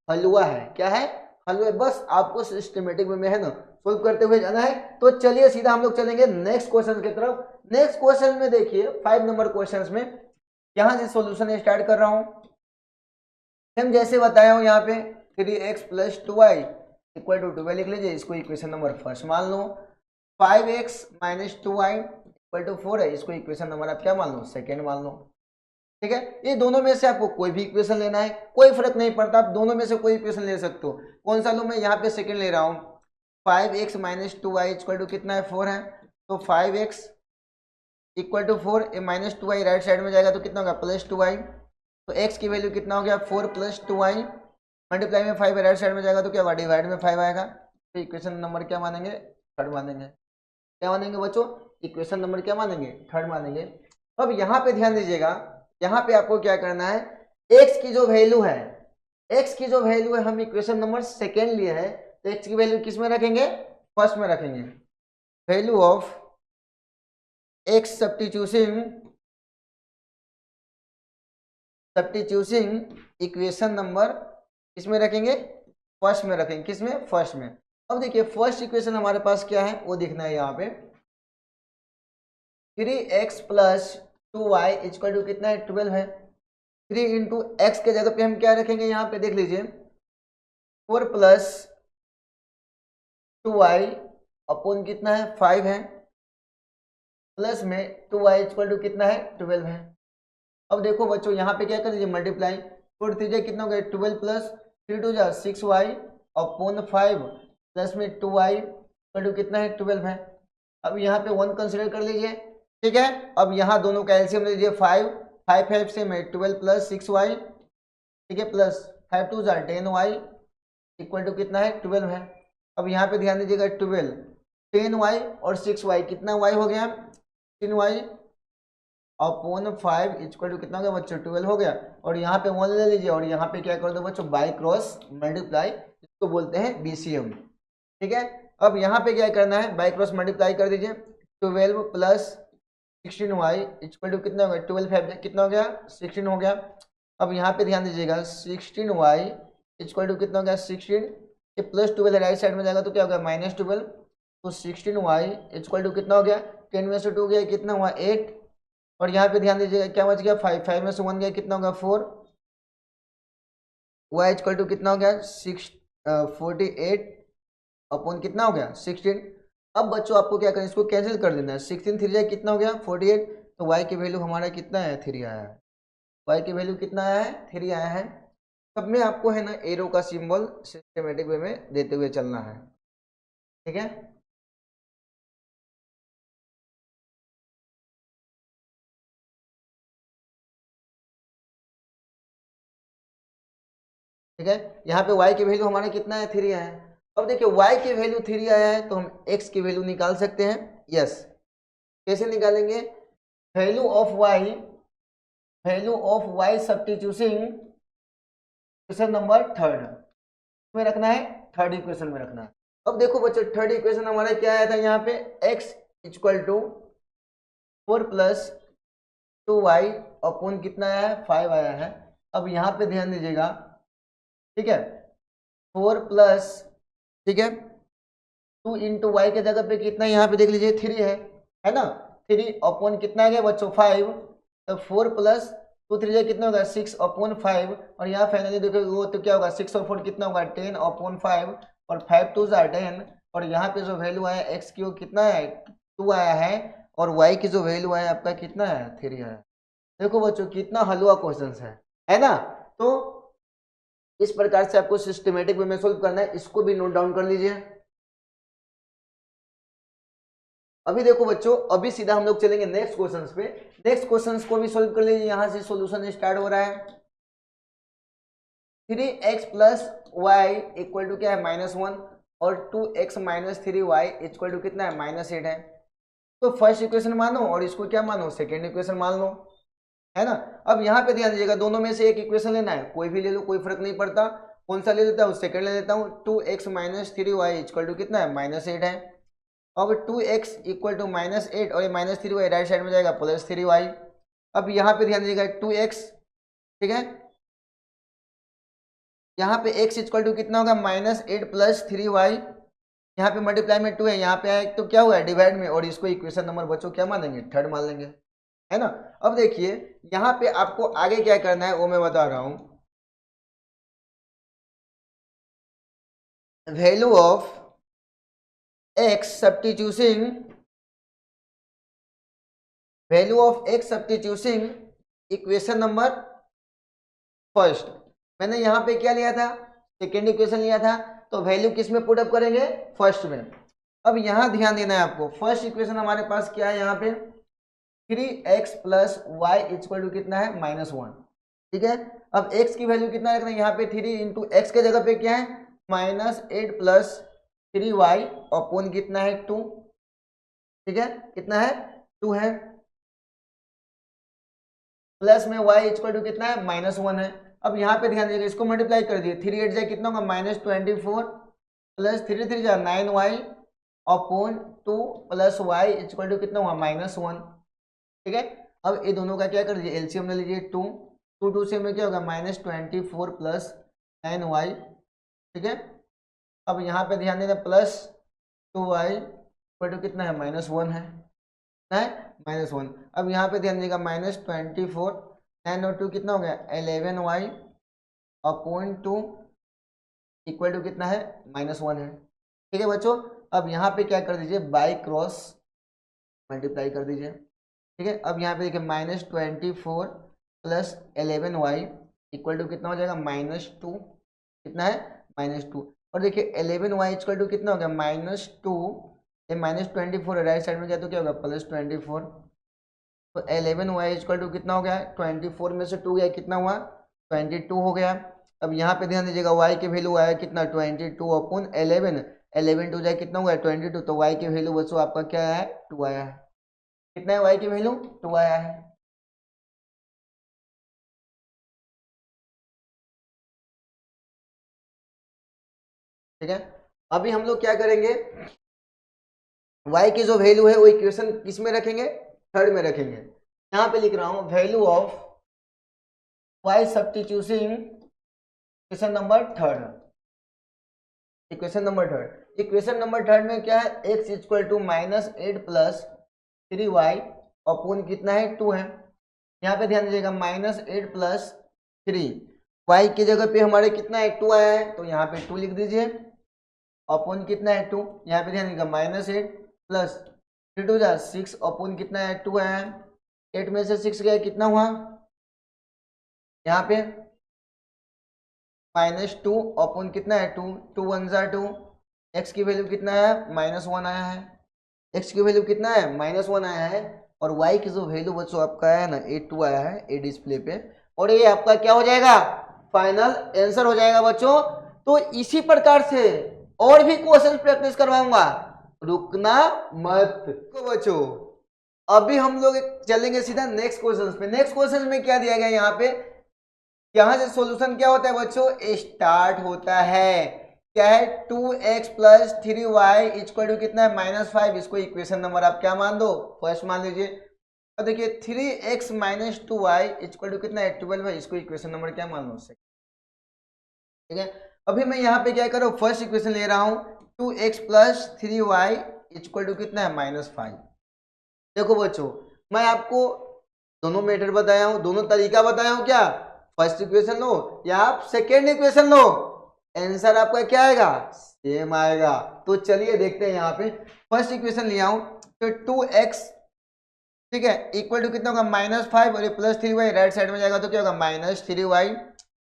हलवा है, क्या है हलवा, बस आपको सिस्टमेटिक में है ना सोल्व करते हुए जाना है। तो चलिए सीधा हम लोग चलेंगे नेक्स्ट क्वेश्चन की तरफ। नेक्स्ट क्वेश्चन में देखिए 5 नंबर क्वेश्चन में यहां से सॉल्यूशन स्टार्ट कर रहा हूं, हम जैसे बताया हूं यहाँ पे 3x + 2y = 12 लिख लीजिए, इसको इक्वेशन नंबर फर्स्ट मान लो। 5x - 2y = 4 है, इसको इक्वेशन नंबर आप क्या मान लो सेकेंड मान लो, ठीक है। ये दोनों में से आपको कोई भी इक्वेशन लेना है, कोई फर्क नहीं पड़ता, आप दोनों में से कोई इक्वेशन ले सकते हो। कौन सा लूँ मैं यहाँ पे सेकंड ले रहा हूँ। 5x - 2y = कितना है 4 है, तो 5x = 4, ये -2y राइट साइड में जाएगा तो कितना होगा +2y, तो x की वैल्यू कितना हो गया 4 + 2y मल्टीप्लाई में 5 राइट साइड में जाएगा तो क्या होगा डिवाइड में 5 आएगा। तो इक्वेशन नंबर क्या मानेंगे थर्ड मानेंगे, क्या मानेंगे बच्चों इक्वेशन नंबर क्या मानेंगे थर्ड मानेंगे। अब यहाँ पे ध्यान दीजिएगा, यहाँ पे आपको क्या करना है x की जो वैल्यू है, x की जो वैल्यू है हम इक्वेशन नंबर सेकेंड लिए है, तो x की वैल्यू किस में रखेंगे फर्स्ट में रखेंगे। Value of x substituting equation number किसमें रखेंगे फर्स्ट में रखेंगे, किसमें फर्स्ट में। अब देखिए फर्स्ट इक्वेशन हमारे पास क्या है वो दिखना है यहाँ पे 3x + 2y = कितना है 12 है। 3 × x के जगह पे हम क्या रखेंगे यहाँ पे देख लीजिए 4 + 2y अपॉन कितना है 5 है, प्लस में 2y = कितना है 12 है। अब देखो बच्चों यहाँ पे क्या कर लीजिए मल्टीप्लाई, 4 3 कितना हो गया 12 + 3 2 जा 6y अपॉन 5 प्लस में 2y = कितना है 12 है। अब यहाँ पे 1 कंसिडर कर लीजिए, ठीक है। अब यहाँ दोनों का एलसीएम ले लीजिए 5 5 से में 12 + 6y, ठीक है, प्लस 5 2 जा 10y = कितना है 12 है। अब यहाँ पे ध्यान दीजिएगा 12, 10y और 6y, कितना y हो गया 16y अपॉन 5 इक्वल टू कितना हो गया बच्चों 12 हो गया। और यहाँ पे 1 ले लीजिए और यहाँ पे क्या कर दो बच्चों बाई क्रॉस मल्टीप्लाई, इसको बोलते हैं बीसीएम। ठीक है, अब यहाँ पे क्या करना है बाई क्रॉस मल्टीप्लाई कर दीजिए, 12 प्लस 16y इक्वल टू कितना हो गया 12 5 कितना हो गया 16 हो गया। अब यहाँ पे ध्यान दीजिएगा 16y इक्वल टू कितना हो गया 16, ये प्लस 12 राइट साइड में जाएगा तो क्या हो गया -12, तो 16y इक्वल टू कितना हो गया 10 में से 2 गया कितना हुआ 8, और यहाँ पे ध्यान दीजिएगा क्या बच गया 5, 5 में से 1 गया कितना होगा 4, y इक्वल टू कितना हो गया 48 अपॉन कितना हो गया 16। अब बच्चों आपको क्या करना है इसको कैंसिल कर देना है, 16 3 जाए कितना हो गया 48, तो y की वैल्यू हमारा कितना है 3 आया है, y की वैल्यू कितना आया है 3 आया है। सब में आपको है ना एरो का सिंबल सिस्टमेटिक वे में देते हुए चलना है। ठीक है, ठीक है, यहाँ पे y की वैल्यू हमारा कितना है 3 आया है। अब देखिए y की वैल्यू 3 आया है तो हम x की वैल्यू निकाल सकते हैं। यस, कैसे निकालेंगे, value of y substituting equation number third में रखना है, थर्ड इक्वेशन में रखना है। अब देखो बच्चों थर्ड इक्वेशन हमारा क्या आया था यहाँ पे x equal to 4 plus 2y upon कितना आया है 5 आया है। अब यहाँ पे ध्यान दीजिएगा, ठीक है 4 प्लस, ठीक है 2 इंटू वाई के जगह पे कितना यहाँ पे देख लीजिए 3 है ना, 3 अपॉन कितना आ गया बच्चों 5, तो 4 प्लस 2 3 कितना होगा 6 अपॉन 5, और यहाँ फाइनली देखो वो तो क्या होगा 6 और 4 कितना होगा 10 अपॉन 5, और 5 2 10, और यहाँ पे जो वैल्यू आया एक्स की वो कितना है 2 आया है, और वाई की जो वैल्यू आया आपका कितना है 3 है। देखो बच्चों कितना हलवा क्वेश्चन है ना। तो इस प्रकार से आपको सिस्टमेटिक वे में सोल्व करना है, इसको भी नोट डाउन कर लीजिए। अभी देखो बच्चों अभी सीधा हम लोग चलेंगे नेक्स्ट क्वेश्चंस पे, नेक्स्ट क्वेश्चंस को भी सोल्व कर लीजिए। यहां से सॉल्यूशन स्टार्ट हो रहा है, 3x plus y equal to क्या है -1 और 2x minus 3y equal to कितना है -8 है। तो फर्स्ट इक्वेशन मानो और इसको क्या मानो सेकेंड इक्वेशन मान लो, है ना। अब यहाँ पे ध्यान दीजिएगा दोनों में से एक इक्वेशन लेना है, कोई भी ले लो कोई फर्क नहीं पड़ता, कौन सा ले लेता हूँ सेकेंड ले लेता हूँ। 2x minus 3y equal to कितना है -8 है। अब 2x इक्वल टू -8 और ये -3y राइट साइड में जाएगा +3y। अब यहाँ पे ध्यान दीजिएगा 2x, ठीक है यहाँ पे x इक्वल टू कितना होगा -8 + 3y, यहाँ पे मल्टीप्लाई में 2 है, यहाँ पे आया तो क्या हुआ है डिवाइड में, और इसको इक्वेशन नंबर बच्चों क्या मानेंगे थर्ड मान लेंगे, है ना। अब देखिए यहाँ पे आपको आगे क्या करना है वो मैं बता रहा हूं, value of x substituting equation number first. मैंने यहाँ पे क्या लिया था सेकेंड इक्वेशन लिया था, तो वैल्यू किस में पुट अप करेंगे फर्स्ट में। अब यहाँ ध्यान देना है आपको, फर्स्ट इक्वेशन हमारे पास क्या है यहाँ पे 3x plus y equal to कितना है -1, ठीक है। अब x की वैल्यू कितना रखना है यहाँ पे 3 इंटू एक्स के जगह पे क्या है -8 + 3y अपॉन कितना है 2, ठीक है कितना है 2 है, प्लस में y इक्वल टू कितना है -1 है। अब यहाँ पे ध्यान दीजिएगा इसको मल्टीप्लाई कर दिए, 3 8 जाए कितना होगा -24 प्लस 3 3 जाए 9y upon 2 plus y equal to कितना हुआ -1, ठीक है। अब ये दोनों का क्या कर दीजिए एलसीएम ले लीजिए 2 2 2 से में क्या होगा -24 प्लस 9y, ठीक है। अब यहाँ पे ध्यान देना प्लस 2y इक्वल टू कितना है -1 है -1। अब यहाँ पे ध्यान दीजिएगा -24 9 और 2 कितना हो गया 11y अपॉन 2 इक्वल टू कितना है -1 है, ठीक है बच्चों। अब यहाँ पे क्या कर दीजिए बाई क्रॉस मल्टीप्लाई कर दीजिए, ठीक है। अब यहाँ पे देखिए -24 प्लस 11y इक्वल टू कितना हो जाएगा -2, कितना है -2, और देखिए 11y इक्वल टू कितना हो गया -2, ये -24 राइट साइड में जाए तो क्या होगा +24, तो 11y इक्वल टू कितना हो गया 24 में से 2 गया कितना हुआ 22 हो गया। अब यहाँ पे ध्यान दीजिएगा y की वैल्यू आया कितना 22 अपॉन 11, 11 टू जाए कितना हुआ 22, तो y की वैल्यू बच्चों आपका क्या है 2 आया है। कितना है y की वैल्यू 2 आया है। ठीक है, अभी हम लोग क्या करेंगे, y की जो वैल्यू है वो इक्वेशन किस में रखेंगे, थर्ड में रखेंगे। यहाँ पे लिख रहा हूं value of y substitution equation number third. Equation number third, equation number third में क्या है, x equal to -8 plus 3y upon कितना है 2 है। यहाँ पे ध्यान दीजिएगा -8 प्लस 3, y की जगह पे हमारे कितना है 2 आया है, तो यहाँ पे 2 लिख दीजिए अपॉन कितना है 2। यहाँ पे ध्यान दीजिएगा -8 प्लस 3 2 जा 6 अपॉन कितना है 2 आया है। 8 में से 6 गया कितना हुआ, यहाँ पे -2 अपॉन कितना है 2, 2 1 जा 2, x की वैल्यू कितना है -1 आया है। x की वैल्यू कितना है -1 आया है, और y की जो वैल्यू बच्चों आपका है ना 2 आया है ए डिस्प्ले पे, और ये आपका क्या हो जाएगा फाइनल आंसर हो जाएगा बच्चों। तो इसी प्रकार से और भी क्वेश्चन प्रैक्टिस करवाऊंगा, रुकना मत। तो बच्चों अभी हम लोग चलेंगे सीधा नेक्स्ट क्वेश्चन पे। नेक्स्ट क्वेश्चन में क्या दिया गया यहाँ पे, यहां से सॉल्यूशन क्या होता है बच्चों, स्टार्ट होता है क्या है 2x plus 3y equal to कितना है -5। इसको इक्वेशन नंबर आप क्या मान दो, फर्स्ट मान लीजिए। और देखिए 3x minus 2y equal to कितना है 12 है, इसको इक्वेशन नंबर क्या मान लो, ठीक है। अभी मैं यहाँ पे क्या करूँ, फर्स्ट इक्वेशन ले रहा हूँ 2x plus 3y equal to कितना है -5। देखो बच्चों मैं आपको दोनों मेथड बताया हूँ, दोनों तरीका बताया हूँ, क्या फर्स्ट इक्वेशन लो या आप सेकेंड इक्वेशन लो, आंसर आपका क्या आएगा सेम आएगा। तो चलिए देखते हैं, यहाँ पे फर्स्ट इक्वेशन लिया हूं तो 2x ठीक है इक्वल टू कितना होगा -5 और ये +3y राइट साइड में जाएगा तो क्या होगा -3y।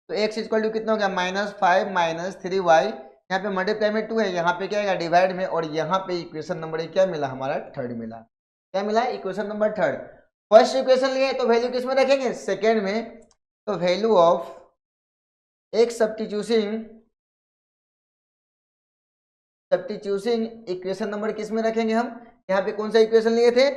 तो x इक्वल टू कितना हो गया -5 -3y, यहाँ पे मल्टीप्लाई में 2 है, यहाँ पे क्या आएगा डिवाइड में, और यहाँ पे इक्वेशन नंबर क्या मिला हमारा थर्ड मिला। क्या मिला equation number third. First equation लिए तो वैल्यू किस में रखेंगे सेकेंड में, तो value of x substitution equation number किस में रखेंगे हम, यहाँ पे कौन सा इक्वेशन लिए थे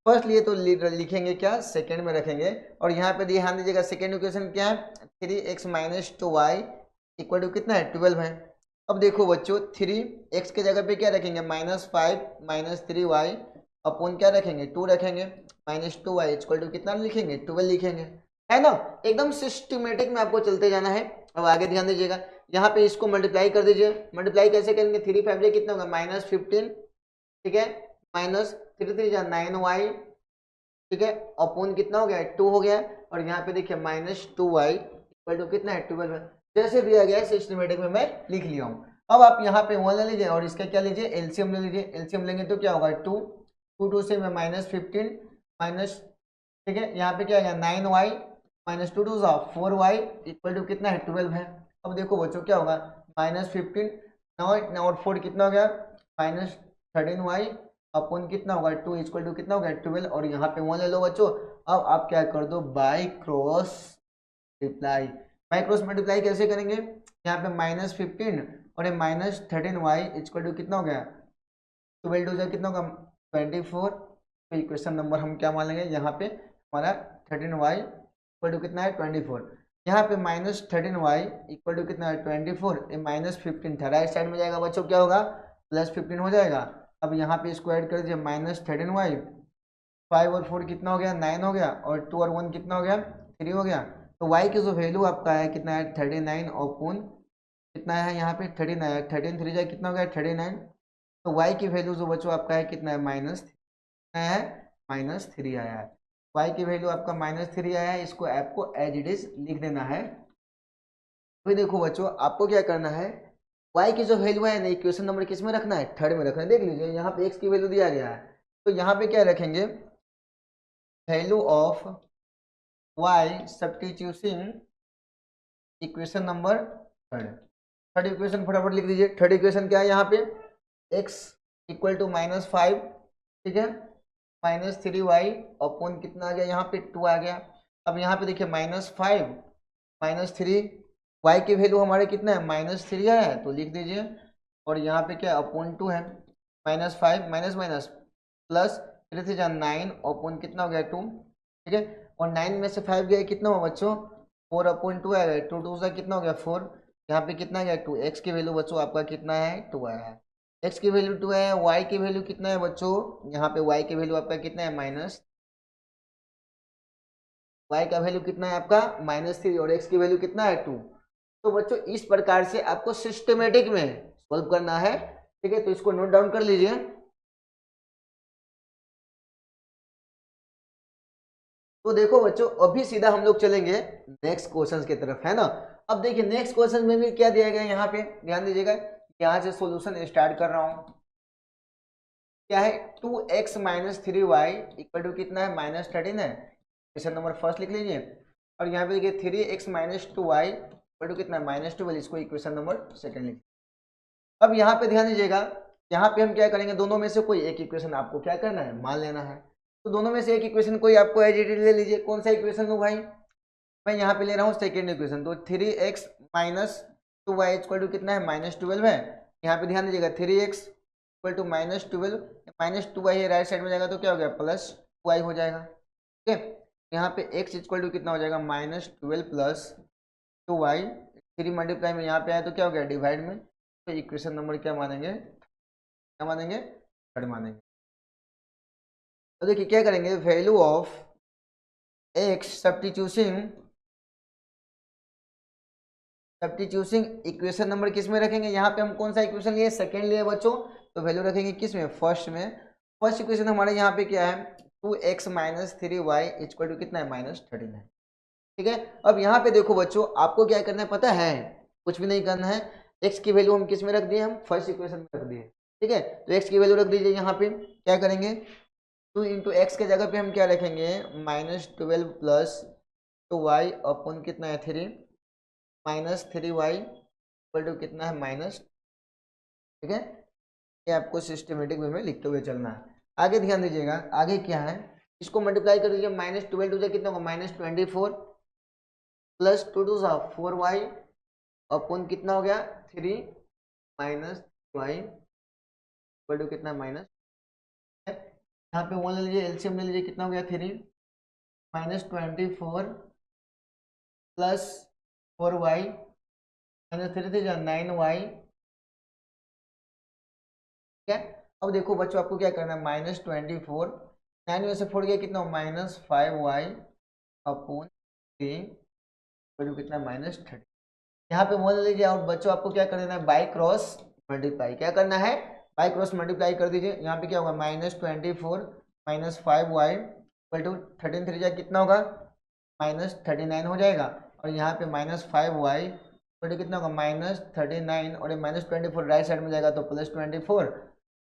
फर्स्ट लिए, तो लिखेंगे क्या सेकेंड में रखेंगे। और यहाँ पे ध्यान दीजिएगा सेकेंड इक्वेशन क्या है 3x minus 2y equal to कितना है 12 है। अब देखो बच्चों 3x के जगह पे क्या रखेंगे -5 -3y अपॉन क्या रखेंगे 2 रखेंगे, -2y इक्वल टू कितना लिखेंगे 12 लिखेंगे, है ना। एकदम सिस्टमेटिक में आपको चलते जाना है। अब आगे ध्यान दीजिएगा, यहाँ पे इसको मल्टीप्लाई कर दीजिए। मल्टीप्लाई कैसे करेंगे 3 5 कितना होगा -15, ठीक है, -3 3 9y, ठीक है, अपॉन कितना हो गया 2 हो गया, और यहाँ पे देखिए -2y इक्वल टू कितना है 12 है। जैसे दिया गया है सिस्टमेटिक में मैं लिख लिया हूँ। अब आप यहाँ पे 1 ले लीजिए और इसका क्या लीजिए एलसीएम ले लीजिए। एलसीएम लेंगे तो क्या होगा 2 2 से मैं -15 माइनस, ठीक है, यहाँ पे क्या आएगा 9y -2 2 4y इक्वल टू कितना है 12 है। अब देखो बच्चों क्या होगा -15 9 और 4 कितना हो गया -13y अपॉन कितना होगा 2 इक्वल टू कितना हो गया 12, और यहाँ पे 1 ले लो बच्चों। अब आप क्या कर दो by cross multiply. By cross multiply कैसे करेंगे, यहाँ पे -15 और ये -13y इक्वल टू कितना हो गया 12 टू कितना होगा 24। तो इक्वेशन नंबर हम क्या मान लेंगे यहाँ पे हमारा 13y इक्वल टू कितना है 24। यहाँ पे -13y इक्वल टू कितना है 24, ये -15 था राइट साइड में जाएगा बच्चों क्या होगा +15 हो जाएगा। अब यहाँ पे इसको ऐड कर दीजिए -13y 5 और 4 कितना हो गया 9 हो गया, और 2 और 1 कितना हो गया 3 हो गया। तो y की जो वैल्यू आपका है कितना है 39 अपॉन कितना है यहाँ पे 39, 13 3 जाए कितना हो गया 39। तो y की वैल्यू जो बच्चों आपका है कितना है -3 आया है। y की वैल्यू आपका -3 आया है, इसको आपको एज इट इज लिख देना है। तो देखो बच्चों आपको क्या करना है, y की जो वैल्यू है ना इक्वेशन नंबर किस में रखना है थर्ड में रखना है। देख लीजिए यहाँ पे x की वैल्यू दिया गया है, तो यहाँ पे क्या रखेंगे value of y substitution equation number third. Third equation फटाफट लिख दीजिए। थर्ड इक्वेशन क्या है यहाँ पे x इक्वल टू -5, ठीक है, -3y अपॉन कितना आ गया यहाँ पे 2 आ गया। अब यहाँ पे देखिए -5 -3 y की वैल्यू हमारे कितना है -3 है, तो लिख दीजिए और यहाँ पे क्या अपॉन 2 है, -5 माइनस माइनस प्लस 3 से 9 अपॉन कितना हो गया 2, ठीक है। और 9 में से 5 गया कितना हुआ बच्चों 4 अपॉन 2 आएगा, 2 2 से कितना हो गया 4, यहाँ पे कितना गया 2, एक्स की वैल्यू बच्चों आपका कितना है 2 आया है, एक्स की वैल्यू 2 है, वाई की वैल्यू कितना है बच्चों, यहाँ पे वाई की वैल्यू आपका कितना है वाई का वैल्यू कितना है आपका -3 और एक्स की वैल्यू कितना है 2। तो बच्चों इस प्रकार से आपको सिस्टमेटिक में सॉल्व करना है, ठीक है। तो इसको नोट डाउन कर लीजिए। तो देखो बच्चों अभी सीधा हम लोग चलेंगे नेक्स्ट क्वेश्चन की तरफ, है ना। अब देखिए नेक्स्ट क्वेश्चन में भी क्या दिया गया है, यहाँ पे ध्यान दीजिएगा, यहाँ से सॉल्यूशन स्टार्ट कर रहा हूँ। क्या है 2x minus 3y equal to कितना है -13 है, क्वेश्चन नंबर फर्स्ट लिख लीजिए। और यहाँ पे देखिए 3x minus 2y equal to कितना है -12, इसको इक्वेशन नंबर सेकंड लिखिए। अब यहाँ पे ध्यान दीजिएगा, यहाँ पे हम क्या करेंगे, दोनों में से कोई एक इक्वेशन आपको क्या करना है मान लेना है। तो दोनों में से एक इक्वेशन कोई आपको एज इट इज ले लीजिए। कौन सा इक्वेशन लूँ भाई, मैं यहाँ पे ले रहा हूँ सेकेंड इक्वेशन। तो 3x minus 2y equal to कितना है -12 है। यहाँ पे ध्यान दीजिएगा 3x equal to -12 -2y right side में जाएगा तो क्या हो गया +2y हो जाएगा, ठीक है। यहाँ पे x इक्वल टू कितना हो जाएगा -12 प्लस 2y, 3 मल्टीप्लाई में यहाँ पे आया तो क्या हो गया डिवाइड में, तो इक्वेशन नंबर क्या मानेंगे, क्या मानेंगे थर्ड मानेंगे। तो देखिए क्या करेंगे, value of x substituting equation number किस में रखेंगे, यहाँ पे हम कौन सा इक्वेशन लिए सेकंड लिए बच्चों, तो वैल्यू रखेंगे किस में फर्स्ट में। फर्स्ट इक्वेशन हमारे यहाँ पे क्या है 2x minus 3y equal to कितना है -13 है, ठीक है। अब यहाँ पे देखो बच्चों आपको क्या करना है पता है, कुछ भी नहीं करना है, x की वैल्यू हम किस में रख दिए, हम फर्स्ट इक्वेशन में रख दिए, ठीक है। तो x की वैल्यू रख दीजिए, यहाँ पे क्या करेंगे 2 इंटू एक्स के जगह पे हम क्या रखेंगे -12 प्लस 2y अपॉन कितना है 3 -3y इक्वल टू कितना है माइनस, ठीक है। ये आपको सिस्टमेटिक वे में लिखते हुए चलना है। आगे ध्यान दीजिएगा, आगे क्या है, इसको मल्टीप्लाई कर दीजिए, -12 से कितना होगा -24 प्लस 2 2 4y अपॉन कितना हो गया 3 -y इक्वल टू कितना माइनस, यहाँ पे 1 ले लीजिए, एलसीएम ले लीजिए, कितना हो गया 3 -24 प्लस 4y -3 से 9y, ठीक है। अब देखो बच्चों आपको क्या करना है -24, 9 में से 4 गया कितना -5y अपॉन 3 कितना -30, यहाँ पे 1 लीजिए। और बच्चों आपको क्या करना है बाई क्रॉस मल्टीप्लाई, क्या करना है बाई क्रॉस मल्टीप्लाई कर दीजिए। यहाँ पे क्या होगा -24 -5y इक्वल टू 13 3 कितना होगा -39 हो जाएगा। और यहाँ पे -5y इक्वल टू कितना होगा -39 और ये -24 राइट साइड में जाएगा तो +24।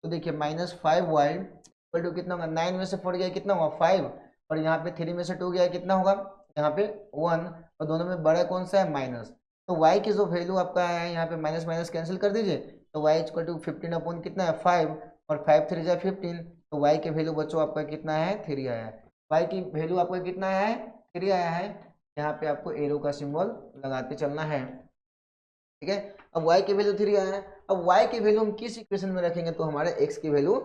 तो देखिए -5y इक्वल टू कितना होगा, 9 में से 4 गया कितना होगा 5 और यहाँ पे 3 में से 2 गया कितना होगा यहाँ पे 1 और दोनों में बड़ा कौन सा है माइनस। तो y की जो वैल्यू आपका है यहाँ पे माइनस माइनस कैंसिल कर दीजिए, तो y इक्वल टू 15 अपॉन कितना है 5 और 5 3 जा 15, तो y की वैल्यू बच्चों आपका कितना है 3 आया है। y की वैल्यू आपका कितना है 3 आया है। यहाँ पे आपको एरो का सिंबल लगाते चलना है, ठीक है। अब y की वैल्यू 3 आया है, अब y की वैल्यू हम किस इक्वेशन में रखेंगे तो हमारे x की वैल्यू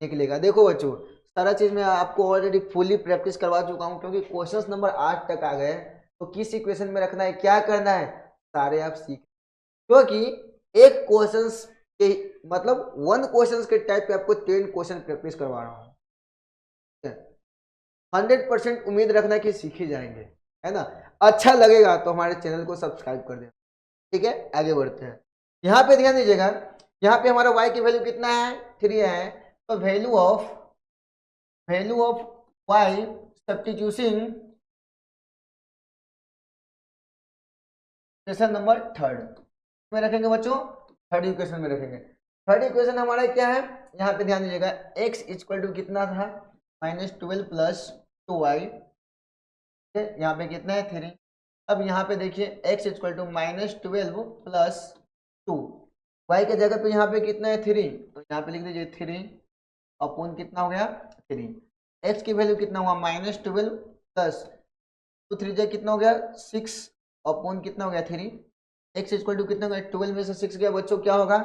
निकलेगा। देखो बच्चों सारा चीज मैं आपको ऑलरेडी फुली प्रैक्टिस करवा चुका हूँ, क्योंकि क्वेश्चंस नंबर 8 तक आ गए, तो किस इक्वेशन में रखना है क्या करना है सारे आप सीख, क्योंकि एक क्वेश्चंस के मतलब 1 क्वेश्चंस के टाइप पे आपको 10 क्वेश्चन प्रैक्टिस करवा रहा हूँ, 100% उम्मीद रखना कि सीख ही जाएंगे, है ना। अच्छा लगेगा तो हमारे चैनल को सब्सक्राइब कर देना, ठीक है। आगे बढ़ते हैं, यहाँ पे ध्यान दीजिएगा, यहाँ पे हमारा y की वैल्यू कितना है 3 है, तो value of y substituting equation number third में रखेंगे बच्चों, थर्ड इक्वेशन में रखेंगे। थर्ड इक्वेशन हमारा क्या है, यहाँ पे ध्यान दीजिएगा x इक्वल टू कितना था -12 प्लस 2y, यहाँ पे कितना है 3। अब यहाँ पे देखिए x equal to -12 plus 2, y के जगह पे यहाँ पे कितना है 3, तो यहाँ पे लिख दीजिए 3 अपॉन कितना हो गया 3, x की वैल्यू कितना हुआ -12 प्लस 2 3 कितना हो गया 6 अपॉन कितना हो गया 3, x इक्वल टू कितना होगा 12 में से 6 गया बच्चों क्या होगा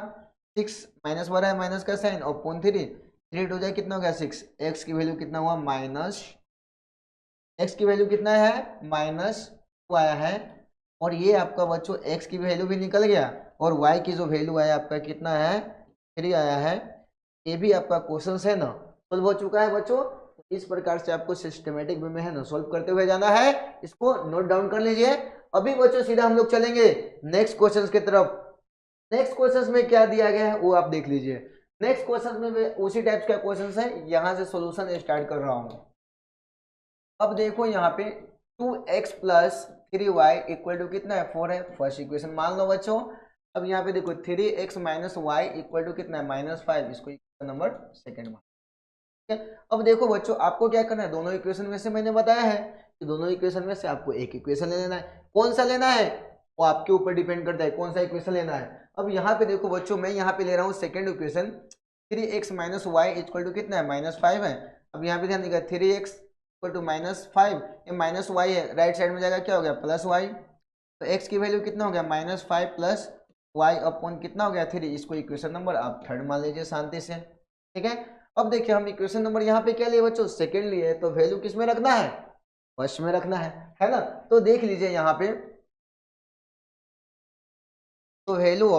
6 माइनस वाला है माइनस का साइन और अपॉन 3, 3 हो जाए कितना हो गया 6, एक्स की वैल्यू कितना हुआ माइनस, एक्स की वैल्यू कितना है -2 आया है। और ये आपका बच्चों एक्स की वैल्यू भी निकल गया और वाई की जो वैल्यू आया आपका कितना है 3 आया है। ये भी आपका क्वेश्चन है ना सोल्व हो चुका है बच्चों। इस प्रकार से आपको सिस्टमेटिक वे में है ना सोल्व करते हुए जाना है, इसको नोट डाउन कर लीजिए। अभी बच्चों सीधा हम लोग चलेंगे नेक्स्ट क्वेश्चन की तरफ। नेक्स्ट क्वेश्चन में क्या दिया गया है वो आप देख लीजिए। नेक्स्ट क्वेश्चन में उसी टाइप का क्वेश्चन है, यहाँ से सोल्यूशन स्टार्ट कर रहा हूँ। अब देखो यहाँ पे 2x plus 3y equal to कितना है 4 है, फर्स्ट इक्वेशन मान लो बच्चों। अब यहाँ पे देखो 3x minus y equal to कितना है -5, इसको इक्वेशन नंबर सेकेंड मान। ठीक है, अब देखो बच्चों आपको क्या करना है, दोनों इक्वेशन में से मैंने बताया है कि दोनों इक्वेशन में से आपको एक इक्वेशन ले लेना है। कौन सा लेना है वो आपके ऊपर डिपेंड करता है कौन सा इक्वेशन लेना है। अब यहाँ पे देखो बच्चों मैं यहाँ पे ले रहा हूँ second equation, 3x minus y equal to कितना है -5 है। अब यहाँ पे ध्यान देगा 3x इक्वल टू -5, ये माइनस वाई है, राइट साइड में जाएगा क्या हो गया प्लस वाई, तो x की वैल्यू कितना हो गया -5 प्लस वाई अपॉन कितना हो गया 3, इसको इक्वेशन नंबर आप थर्ड मान लीजिए शांति से। ठीक है, अब देखिए हम इक्वेशन नंबर यहाँ पे क्या लिए बच्चों सेकंड लिए, तो वैल्यू किस में रखना है फर्स्ट में रखना है ना। तो देख लीजिए यहाँ पे, तो value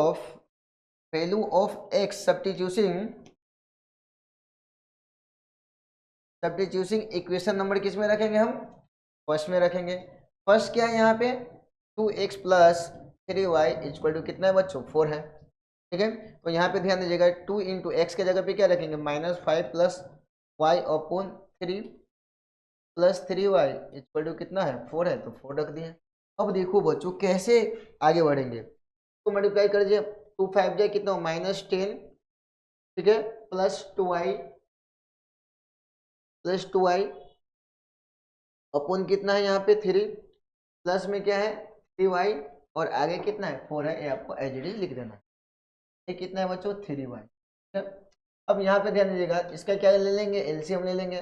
of x substituting equation number किस में रखेंगे हम फर्स्ट में रखेंगे। फर्स्ट क्या है यहाँ पे 2x plus 3y equal to कितना है बच्चों 4 है। ठीक है, तो यहाँ पे ध्यान दीजिएगा 2 इंटू एक्स के जगह पे क्या रखेंगे -5 plus y upon 3 plus 3y equal to कितना है 4 है, तो 4 रख दिए। अब देखो बच्चों कैसे आगे बढ़ेंगे, तो मल्टीप्लाई कर दीजिए 2 5 जाए कितना -10, ठीक है, प्लस 2y अपॉन कितना है यहाँ पे 3 प्लस में क्या है 3y और आगे कितना है 4 है, ये आपको एज इट इज लिख देना है। ये कितना है बच्चों 3y। अब यहाँ पे ध्यान दीजिएगा इसका क्या ले लेंगे एलसीएम ले लेंगे,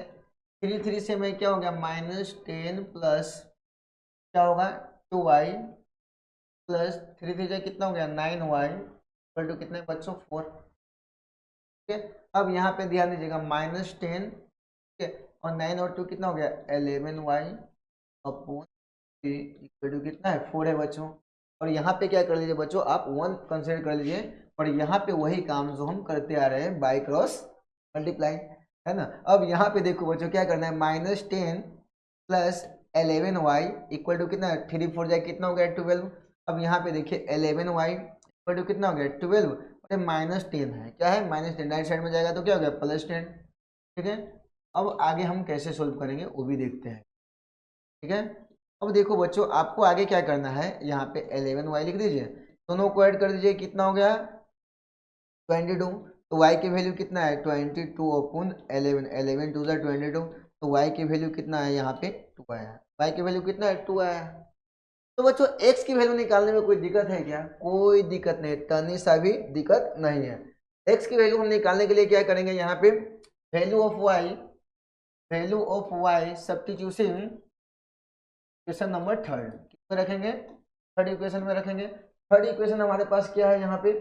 3 से में क्या हो गया -10 प्लस क्या होगा 2y प्लस 3 जाए कितना हो गया 9y इक्वल टू कितने बच्चों 4। ठीक है, अब यहाँ पे ध्यान दीजिएगा -10, ठीक है, और 9 और 2 कितना हो गया 11y अपॉन इक्वल टू कितना है 4 है बच्चों। और यहाँ पे क्या कर लीजिए बच्चों आप 1 कंसिडर कर लीजिए, और यहाँ पे वही काम जो हम करते आ रहे हैं बाय क्रॉस मल्टीप्लाई, है ना। अब यहाँ पे देखो बच्चों क्या करना है -10 प्लस 11y इक्वल टू कितना है 3 4 जाए कितना हो गया 12। अब यहाँ पे देखिए 11y इक्वल टू कितना हो गया 12 और -10 है, क्या है -10, राइट साइड में जाएगा तो क्या हो गया +10। ठीक है, अब आगे हम कैसे सोल्व करेंगे वो भी देखते हैं। ठीक है, अब देखो बच्चों आपको आगे क्या करना है, यहाँ पे 11y लिख दीजिए, दोनों को ऐड कर दीजिए कितना हो गया 22, तो y की वैल्यू कितना है 22 अपॉन 11, 11 2 22, तो y की वैल्यू कितना है यहाँ पे 2 आया है, y की वैल्यू कितना है 2 आया है। तो बच्चों x की वैल्यू निकालने में कोई दिक्कत है क्या, कोई दिक्कत नहीं, तनी सा भी दिक्कत नहीं है। x की वैल्यू हम निकालने के लिए क्या करेंगे, यहाँ पे value of y substitution equation number third किसमें रखेंगे थर्ड इक्वेशन में रखेंगे। थर्ड इक्वेशन हमारे पास क्या है, यहाँ पे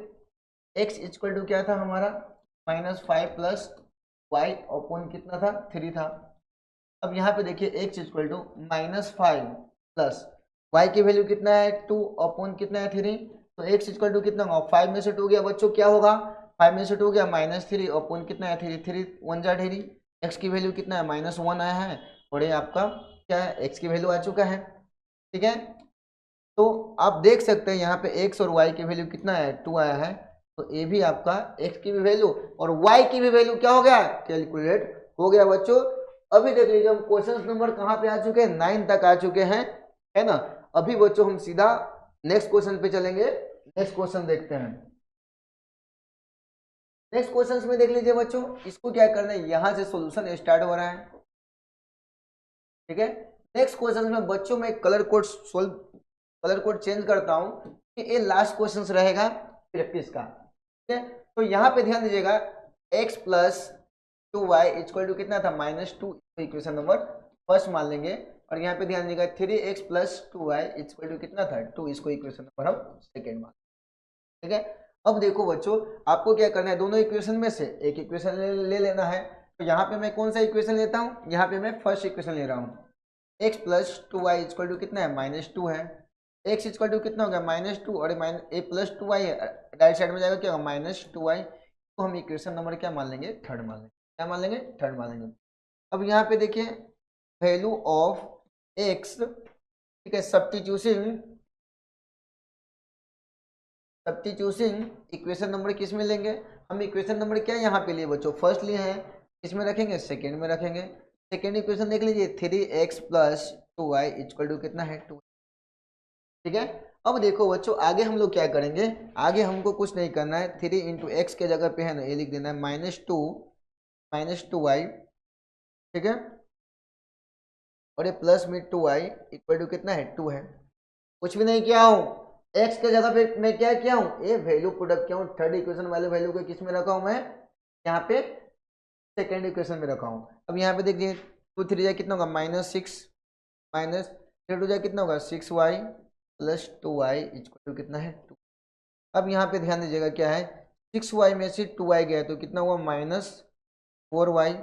x इक्वल टू क्या था हमारा -5 प्लस वाई अपॉन कितना था 3 था। अब यहाँ पे देखिए x equal to -5 plus y की वैल्यू कितना है 2 अपॉन कितना है 3, तो x इक्वल टू कितना होगा 5 में से 2 गया बच्चों क्या होगा 5 में से 2 गया -3 अपॉन कितना है 3, 3 1 जा 3, x की वैल्यू कितना है -1 आया है, और ये आपका क्या है x की वैल्यू आ चुका है। ठीक है, तो आप देख सकते हैं यहाँ पे x और y की वैल्यू कितना है 2 आया है, तो ये भी आपका x की भी वैल्यू और y की भी वैल्यू क्या हो गया कैलकुलेट हो गया बच्चों। अभी देख लीजिए हम क्वेश्चन नंबर कहाँ पे आ चुके हैं 9 तक आ चुके हैं, है ना। अभी बच्चों हम सीधा नेक्स्ट क्वेश्चन पे चलेंगे, नेक्स्ट क्वेश्चन देखते हैं। नेक्स्ट क्वेश्चन में देख लीजिए बच्चों, इसको क्या करना है यहाँ से सोल्यूशन स्टार्ट हो रहा है। ठीक है, नेक्स्ट क्वेश्चन में बच्चों में कलर कोड चेंज करता हूं कि ये लास्ट क्वेश्चन रहेगा प्रैक्टिस का। ठीक है, तो यहाँ पे ध्यान दीजिएगा x plus 2y equal to कितना था -2, इक्वेशन नंबर फर्स्ट मान लेंगे, और यहाँ पे ध्यान दीजिएगा 3x plus 2y equal to कितना था 2, इसको इक्वेशन नंबर हम सेकेंड मान। ठीक है, अब देखो बच्चों, आपको क्या करना है, दोनों इक्वेशन में से एक इक्वेशन ले लेना है। तो यहाँ पे मैं कौन सा इक्वेशन लेता हूँ, यहाँ पे मैं फर्स्ट इक्वेशन ले रहा हूँ। x plus 2y equal to कितना है, -2 है। x इक्वल टू कितना हो गया, -2, और a प्लस 2y है, राइट साइड में जाएगा क्या होगा, -2y। तो हम इक्वेशन नंबर क्या मान लेंगे, थर्ड मान लेंगे। क्या मान लेंगे, थर्ड मान लेंगे। अब यहाँ पे देखिए वैल्यू ऑफ x, ठीक है, सब्स्टिट्यूशिंग इक्वेशन नंबर किस में लेंगे, हम इक्वेशन नंबर क्या यहाँ पे लिए बच्चों, फर्स्ट लिए हैं, किसमें रखेंगे, सेकेंड में रखेंगे। सेकेंड इक्वेशन देख लीजिए, 3x plus 2y equal to कितना है, 2। ठीक है, अब देखो बच्चों आगे हम लोग क्या करेंगे, आगे हमको कुछ नहीं करना है, 3 इंटू एक्स के जगह पे है ना ये लिख देना है -2y, ठीक है, और ये प्लस में 2y इक्वल टू कितना है, 2 है। कुछ भी नहीं किया हूँ, x के जगह पे मैं क्या किया हूँ, ये वैल्यू प्रोडक्ट किया हूँ, थर्ड इक्वेशन वाले वैल्यू को किस में रखा हूँ मैं, यहाँ पे सेकेंड इक्वेशन में रखा हूँ। अब यहाँ पे देखिए 2 3 जाए कितना होगा, -6, माइनस 3 2 जाए कितना होगा, 6y plus 2y equal to कितना है, 2। अब यहाँ पे ध्यान दीजिएगा क्या है, 6y में से 2y गया तो कितना हुआ, -4y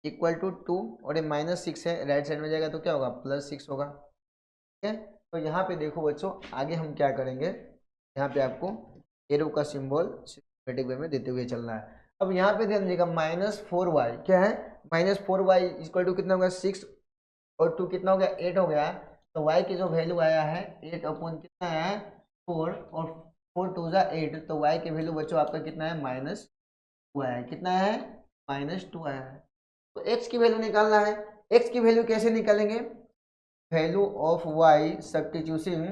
इक्वल टू 2, और ये -6 है, राइट साइड में जाएगा तो क्या होगा, +6 होगा। ठीक है, तो यहाँ पे देखो बच्चों आगे हम क्या करेंगे, यहाँ पे आपको एरो का सिंबल सिस्टमेटिक वे में देते हुए चलना है। अब यहाँ पे ध्यान दीजिएगा -4y क्या है, -4y इक्वल टू कितना होगा, 6 और 2 कितना हो गया, 8 हो गया। तो y की जो वैल्यू आया है 8 अपॉन कितना है, 4, और 4 2 जा 8, तो y की वैल्यू बच्चों आपका कितना है, -2 आया है। कितना है, -2 आया है। तो x की वैल्यू निकालना है, x की वैल्यू कैसे निकालेंगे, value of y substituting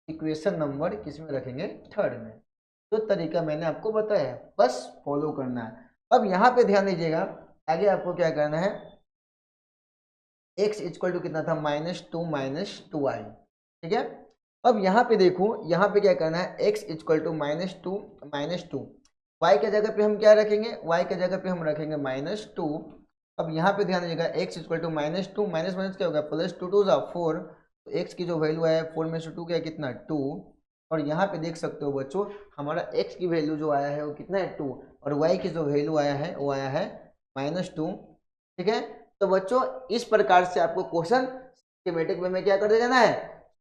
equation number किस में रखेंगे, थर्ड में। जो तरीका मैंने आपको बताया बस फॉलो करना है। अब यहाँ पे ध्यान दीजिएगा आगे आपको क्या करना है, x इक्वल टू कितना था, -2y, ठीक है। अब यहाँ पे देखो, यहाँ पे क्या करना है, x इक्वल टू -2, y के जगह पे हम क्या रखेंगे, y के जगह पे हम रखेंगे -2। अब यहाँ पे ध्यान दीजिएगा x equal to -2 minus minus क्या होगा, +2 2 4, तो x की जो वैल्यू है 4 में से 2 क्या कितना, 2। और यहाँ पे देख सकते हो बच्चों हमारा x की वैल्यू जो आया है वो कितना है, 2, और y की जो वैल्यू आया है वो आया है -2। ठीक है, तो बच्चों इस प्रकार से आपको क्वेश्चन सिस्टेमेटिक वे में क्या करते जाना है,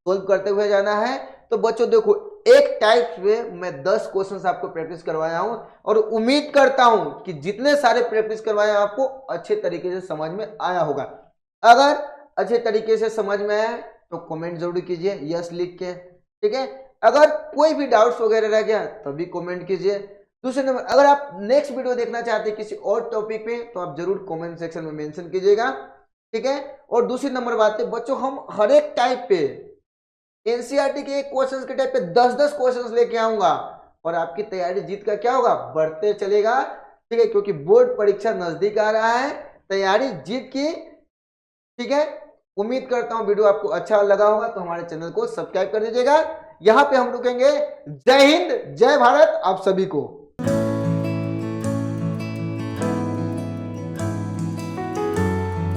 सोल्व करते हुए जाना है। तो बच्चों देखो एक टाइप में मैं 10 क्वेश्चंस आपको प्रैक्टिस करवाया हूं, और उम्मीद करता हूं कि जितने सारे प्रैक्टिस करवाए आपको अच्छे तरीके से समझ में आया होगा। अगर अच्छे तरीके से समझ में आया तो कमेंट जरूर कीजिए यस लिख के, ठीक है। अगर कोई भी डाउट्स वगैरह रह गया तभी कमेंट कीजिए। दूसरे नंबर, अगर आप नेक्स्ट वीडियो देखना चाहते हैं किसी और टॉपिक पे तो आप जरूर कमेंट सेक्शन में मेंशन कीजिएगा, ठीक है। और दूसरी नंबर बात है बच्चों, हम हर एक टाइप पे एनसीईआरटी के क्वेश्चंस के टाइप पे 10-10 क्वेश्चंस लेके आऊंगा, और आपकी तैयारी जीत का क्या होगा, बढ़ते चलेगा, ठीक है। क्योंकि बोर्ड परीक्षा नजदीक आ रहा है, तैयारी जीत की, ठीक है। उम्मीद करता हूं वीडियो आपको अच्छा लगा होगा, तो हमारे चैनल को सब्सक्राइब कर दीजिएगा। यहां पे हम रुकेंगे। जय हिंद, जय भारत आप सभी को।